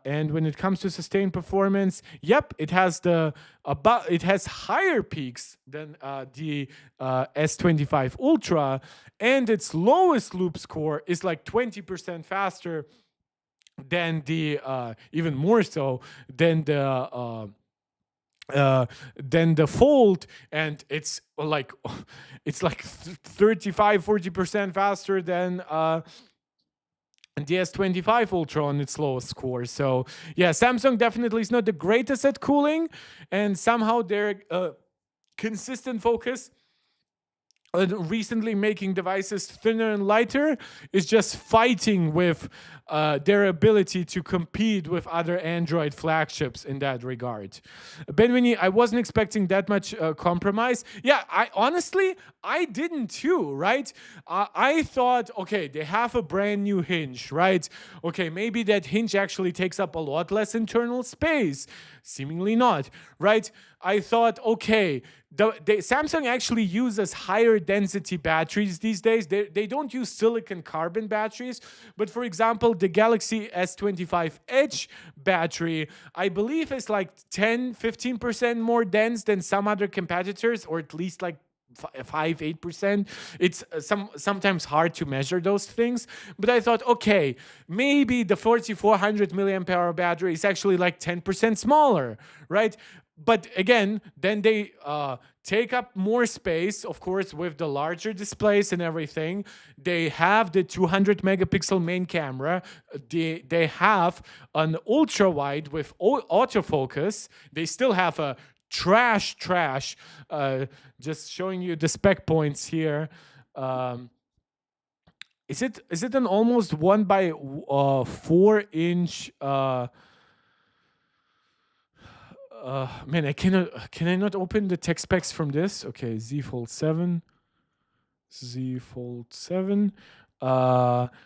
And when it comes to sustained performance, yep, it has higher peaks than the S25 Ultra, and its lowest loop score is like 20% faster than the even more so than the Fold, and it's like 35-40% faster than the S25 Ultra on its lowest score. So yeah, Samsung definitely is not the greatest at cooling, and somehow their consistent focus recently making devices thinner and lighter is just fighting with their ability to compete with other Android flagships in that regard. Benvini, I wasn't expecting that much compromise. Yeah, I didn't too, right? I thought, okay, they have a brand new hinge, right? Okay, maybe that hinge actually takes up a lot less internal space. Seemingly not, right? I thought, okay, Samsung actually uses higher density batteries these days. They don't use silicon carbon batteries, but for example, the Galaxy S25 Edge battery, I believe is like 10-15% more dense than some other competitors, or at least like 5-8%. It's sometimes hard to measure those things, but I thought, okay, maybe the 4400 milliamp hour battery is actually like 10% smaller, right? But again, then they take up more space, of course, with the larger displays and everything. They have the 200 megapixel main camera. They have an ultra wide with autofocus. They still have a trash. Just showing you the spec points here. Is it an almost 1x4 inch? Man, can I not open the tech specs from this? Okay, Z Fold 7.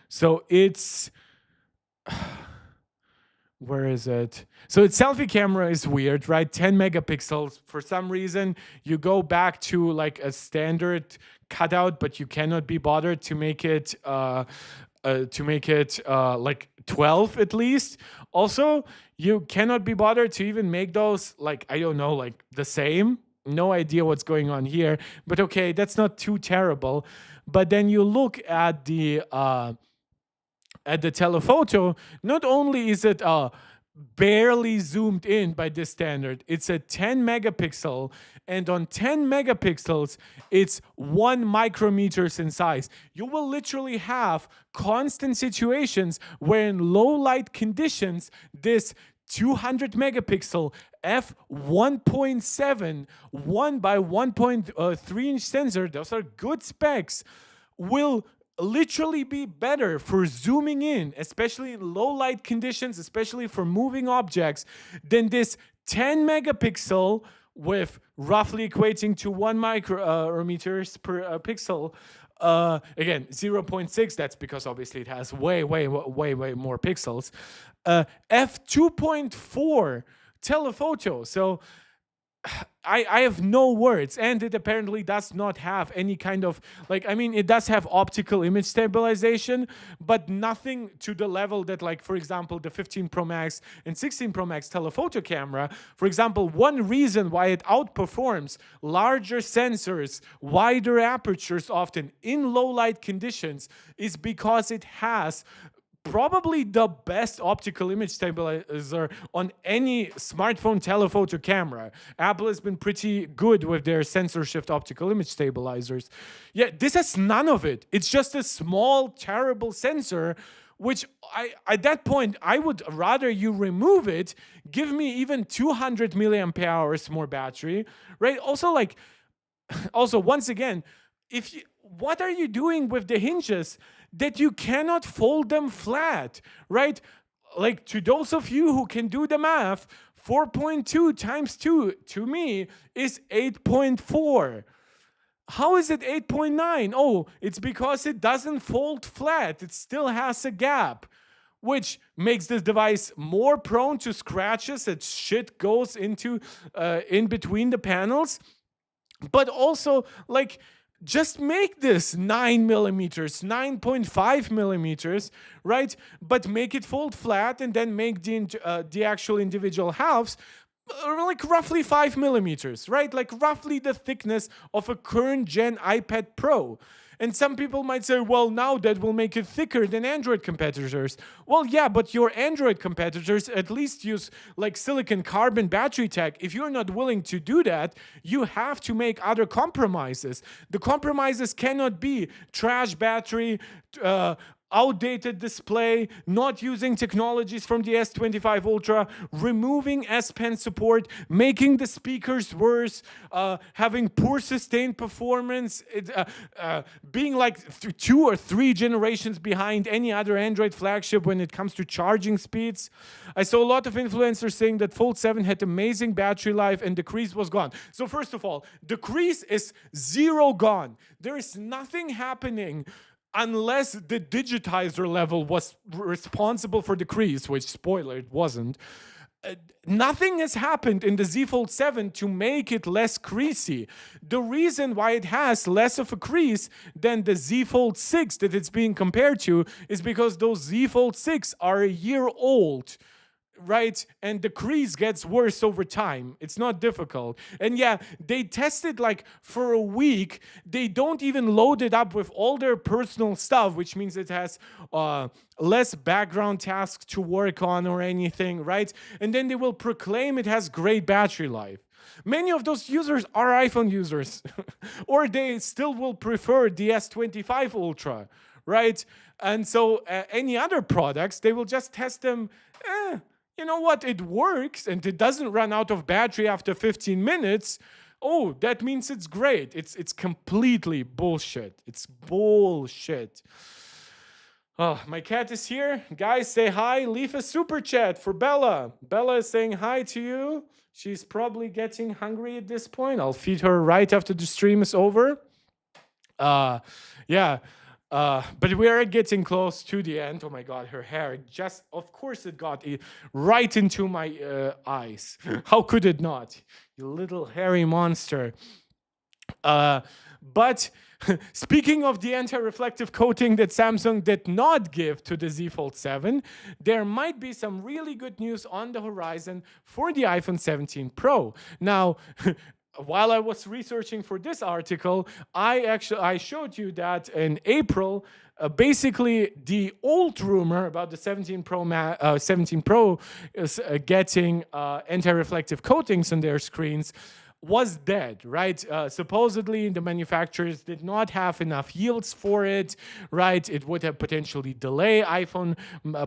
So it's where is it? So its selfie camera is weird, right? 10 megapixels. For some reason, you go back to like a standard cutout, but you cannot be bothered to make it like 12 at least. Also, you cannot be bothered to even make those like, I don't know, like the same. No idea what's going on here, but okay, that's not too terrible. But then you look at the telephoto. Not only is it barely zoomed in by this standard, it's a 10 megapixel, and on 10 megapixels it's 1 micrometers in size. You will literally have constant situations where in low light conditions this 200 megapixel f1.7 1 by 1.3 inch sensor, those are good specs, will literally be better for zooming in, especially in low light conditions, especially for moving objects, than this 10 megapixel with roughly equating to 1 micrometers per pixel. Again, 0.6, that's because obviously it has way more pixels. F2.4 telephoto. So I have no words, and it apparently does not have any kind of, like, I mean, it does have optical image stabilization, but nothing to the level that, like, for example, the 15 Pro Max and 16 Pro Max telephoto camera. For example, one reason why it outperforms larger sensors, wider apertures often in low light conditions is because it has probably the best optical image stabilizer on any smartphone telephoto camera. Apple has been pretty good with their sensor shift optical image stabilizers. Yeah, this has none of it. It's just a small, terrible sensor, which at that point, I would rather you remove it, give me even 200 milliamp hours more battery, right? Also, once again, what are you doing with the hinges that you cannot fold them flat, right? Like, to those of you who can do the math, 4.2 times 2 to me is 8.4. How is it 8.9? Oh, it's because it doesn't fold flat. It still has a gap, which makes this device more prone to scratches as shit goes into in between the panels. But also, like, just make this 9 millimeters, 9.5 millimeters, right? But make it fold flat, and then make the actual individual halves like roughly 5 millimeters, right? Like roughly the thickness of a current gen iPad Pro. And some people might say, well, now that will make it thicker than Android competitors. Well, yeah, but your Android competitors at least use like silicon carbon battery tech. If you're not willing to do that, you have to make other compromises. The compromises cannot be trash battery, outdated display, not using technologies from the S25 Ultra, removing S Pen support, making the speakers worse, having poor sustained performance, being like 2 or 3 generations behind any other Android flagship when it comes to charging speeds. I saw a lot of influencers saying that Fold 7 had amazing battery life and the crease was gone. So first of all, the crease is 0 gone. There is nothing happening unless the digitizer level was responsible for the crease, which, spoiler, it wasn't. Nothing has happened in the Z Fold 7 to make it less creasy. The reason why it has less of a crease than the Z Fold 6 that it's being compared to is because those Z Fold 6 are a year old, right? And the crease gets worse over time. It's not difficult. And yeah, they tested like for a week. They don't even load it up with all their personal stuff, which means it has less background tasks to work on or anything, right? And then they will proclaim it has great battery life. Many of those users are iPhone users, or they still will prefer the S25 Ultra, right? And so any other products, they will just test them, you know what, it works and it doesn't run out of battery after 15 minutes. Oh, that means it's great. It's completely bullshit. It's bullshit. Oh, my cat is here. Guys, say hi. Leave a super chat for Bella. Bella is saying hi to you. She's probably getting hungry at this point. I'll feed her right after the stream is over. Yeah. But we are getting close to the end. Oh my God, her hair just, of course it got right into my eyes. How could it not? You little hairy monster. But speaking of the anti-reflective coating that Samsung did not give to the Z Fold 7, there might be some really good news on the horizon for the iPhone 17 Pro. Now, while I was researching for this article, I showed you that in April, basically the old rumor about the 17 Pro is getting anti-reflective coatings on their screens was dead, right? Supposedly the manufacturers did not have enough yields for it, right? It would have potentially delayed iPhone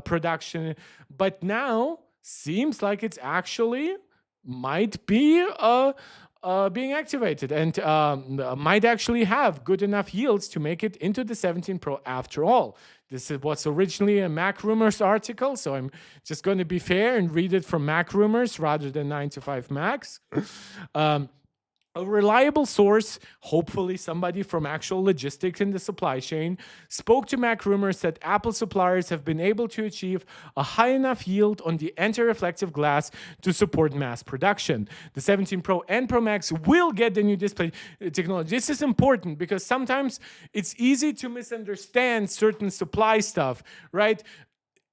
production, but now seems like it's actually might be being activated and might actually have good enough yields to make it into the 17 Pro after all. This was originally a Mac Rumors article, so I'm just going to be fair and read it from Mac Rumors rather than 9to5Macs. A reliable source, hopefully somebody from actual logistics in the supply chain, spoke to Mac Rumors that Apple suppliers have been able to achieve a high enough yield on the anti-reflective glass to support mass production. The 17 Pro and Pro Max will get the new display technology. This is important because sometimes it's easy to misunderstand certain supply stuff, right?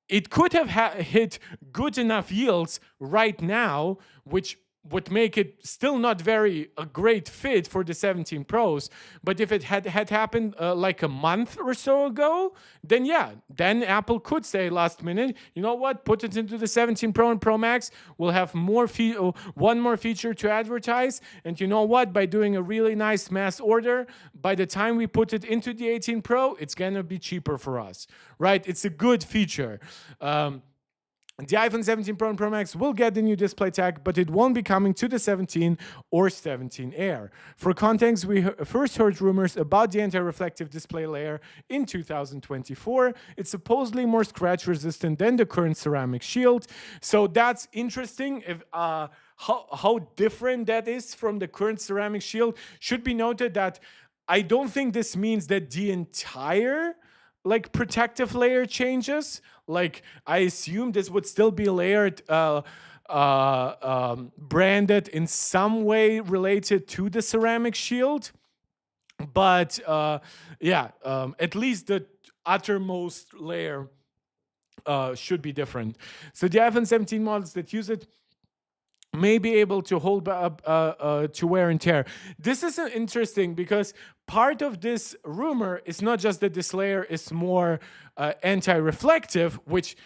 It could have hit good enough yields right now, which would make it still not very a great fit for the 17 Pros. But if it had happened like a month or so ago, then yeah, then Apple could say last minute, you know what, put it into the 17 Pro and Pro Max. We'll have one more feature to advertise. And you know what, by doing a really nice mass order, by the time we put it into the 18 Pro, it's going to be cheaper for us, right? It's a good feature. The iPhone 17 Pro and Pro Max will get the new display tech, but it won't be coming to the 17 or 17 Air. For context, we first heard rumors about the anti-reflective display layer in 2024. It's supposedly more scratch resistant than the current ceramic shield. So that's interesting. If how different that is from the current ceramic shield. Should be noted that I don't think this means that the entire like protective layer changes. Like I assume this would still be layered, branded in some way related to the ceramic shield, but at least the uttermost layer should be different. So the iPhone 17 models that use it may be able to hold up to wear and tear. This is interesting because part of this rumor is not just that this layer is more anti-reflective, which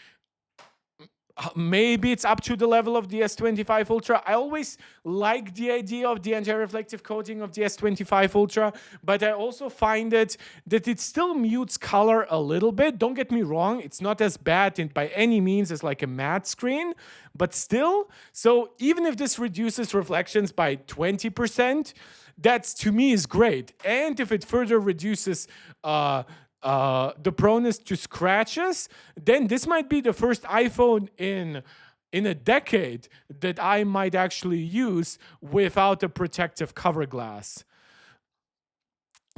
maybe it's up to the level of the S25 Ultra. I always like the idea of the anti-reflective coating of the S25 Ultra, but I also find that it still mutes color a little bit. Don't get me wrong, it's not as bad by any means as like a matte screen, but still. So even if this reduces reflections by 20%, that's to me is great. And if it further reduces the proneness to scratches, then this might be the first iPhone in a decade that I might actually use without a protective cover glass.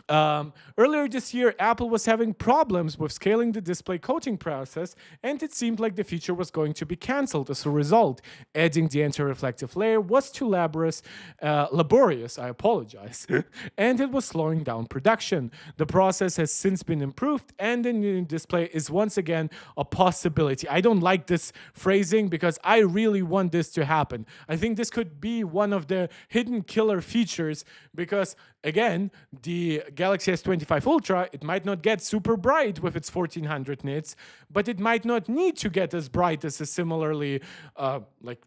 Earlier this year, Apple was having problems with scaling the display coating process, and it seemed like the feature was going to be cancelled as a result. Adding the anti-reflective layer was too laborious, I apologize, and it was slowing down production. The process has since been improved, and the new display is once again a possibility. I don't like this phrasing because I really want this to happen. I think this could be one of the hidden killer features because, again, the Galaxy S25 Ultra, it might not get super bright with its 1400 nits, but it might not need to get as bright as a similarly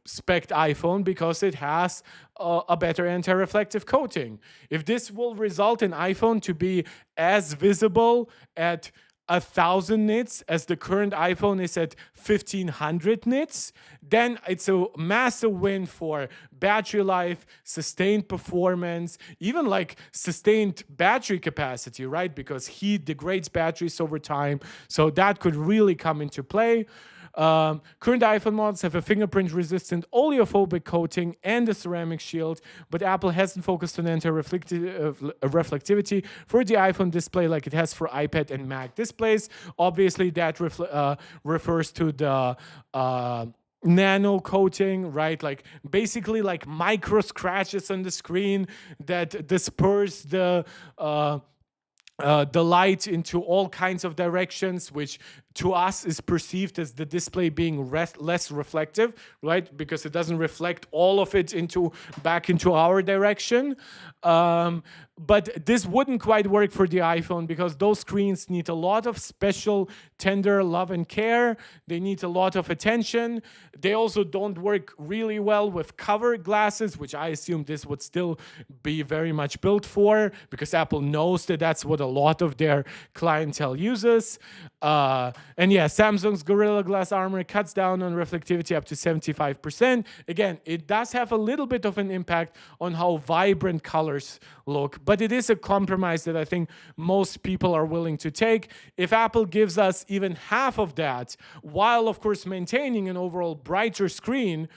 spec'd iPhone because it has a better anti-reflective coating. If this will result in iPhone to be as visible at 1,000 nits as the current iPhone is at 1,500 nits, then it's a massive win for battery life, sustained performance, even like sustained battery capacity, right? Because heat degrades batteries over time. So that could really come into play. Current iPhone models have a fingerprint-resistant oleophobic coating and a ceramic shield, but Apple hasn't focused on anti-reflectivity for the iPhone display like it has for iPad and Mac displays. Obviously, that refers to the nano coating, right? Like basically like micro scratches on the screen that disperse the light into all kinds of directions, which to us is perceived as the display being less reflective, right? Because it doesn't reflect all of it back into our direction. But this wouldn't quite work for the iPhone because those screens need a lot of special, tender love and care. They need a lot of attention. They also don't work really well with cover glasses, which I assume this would still be very much built for because Apple knows that that's what a lot of their clientele uses. And yeah, Samsung's Gorilla Glass Armor cuts down on reflectivity up to 75%. Again, it does have a little bit of an impact on how vibrant colors look, but it is a compromise that I think most people are willing to take. If Apple gives us even half of that, while of course maintaining an overall brighter screen,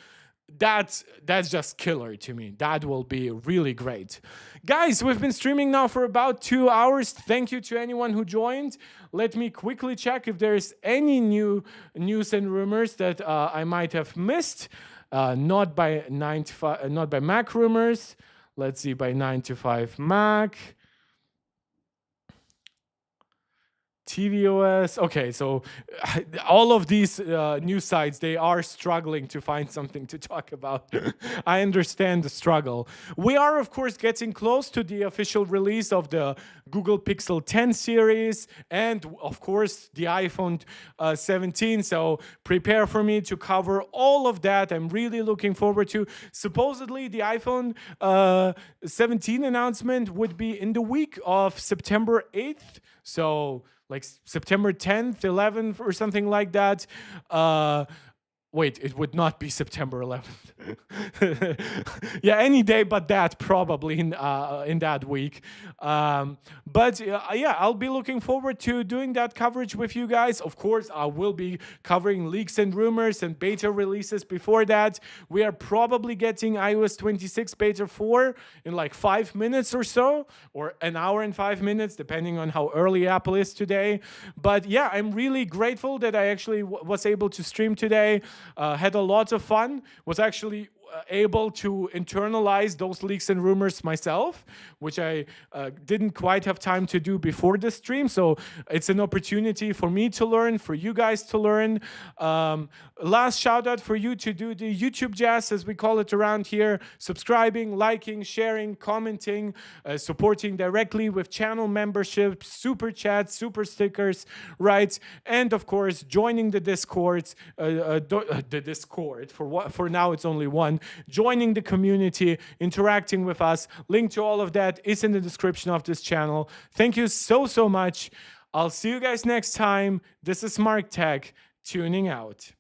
that's just killer to me. That will be really great. Guys, we've been streaming now for about 2 hours. Thank you to anyone who joined. Let me quickly check if there's any new news and rumors that I might have missed. Not by Mac rumors. Let's see, by 9 to 5 Mac. tvOS. Okay, so all of these news sites, they are struggling to find something to talk about. I understand the struggle. We are, of course, getting close to the official release of the Google Pixel 10 series and, of course, the iPhone 17. So prepare for me to cover all of that. I'm really looking forward to. Supposedly, the iPhone 17 announcement would be in the week of September 8th. So like September 10th, 11th, or something like that. Wait, it would not be September 11th. Yeah, any day but that, probably in that week. But yeah, I'll be looking forward to doing that coverage with you guys. Of course, I will be covering leaks and rumors and beta releases before that. We are probably getting iOS 26 beta 4 in like 5 minutes or so, or an hour and 5 minutes, depending on how early Apple is today. But yeah, I'm really grateful that I actually was able to stream today. Had a lot of fun. Was actually able to internalize those leaks and rumors myself, which I didn't quite have time to do before the stream. So it's an opportunity for me to learn, for you guys to learn. Last shout out for you to do the YouTube jazz, as we call it around here, subscribing, liking, sharing, commenting, supporting directly with channel memberships, super chats, super stickers, right? And of course, joining the Discord, the Discord, for now it's only one, joining the community, interacting with us. Link to all of that is in the description of this channel. Thank you so much. I'll see you guys next time. This is Mark Tech, tuning out.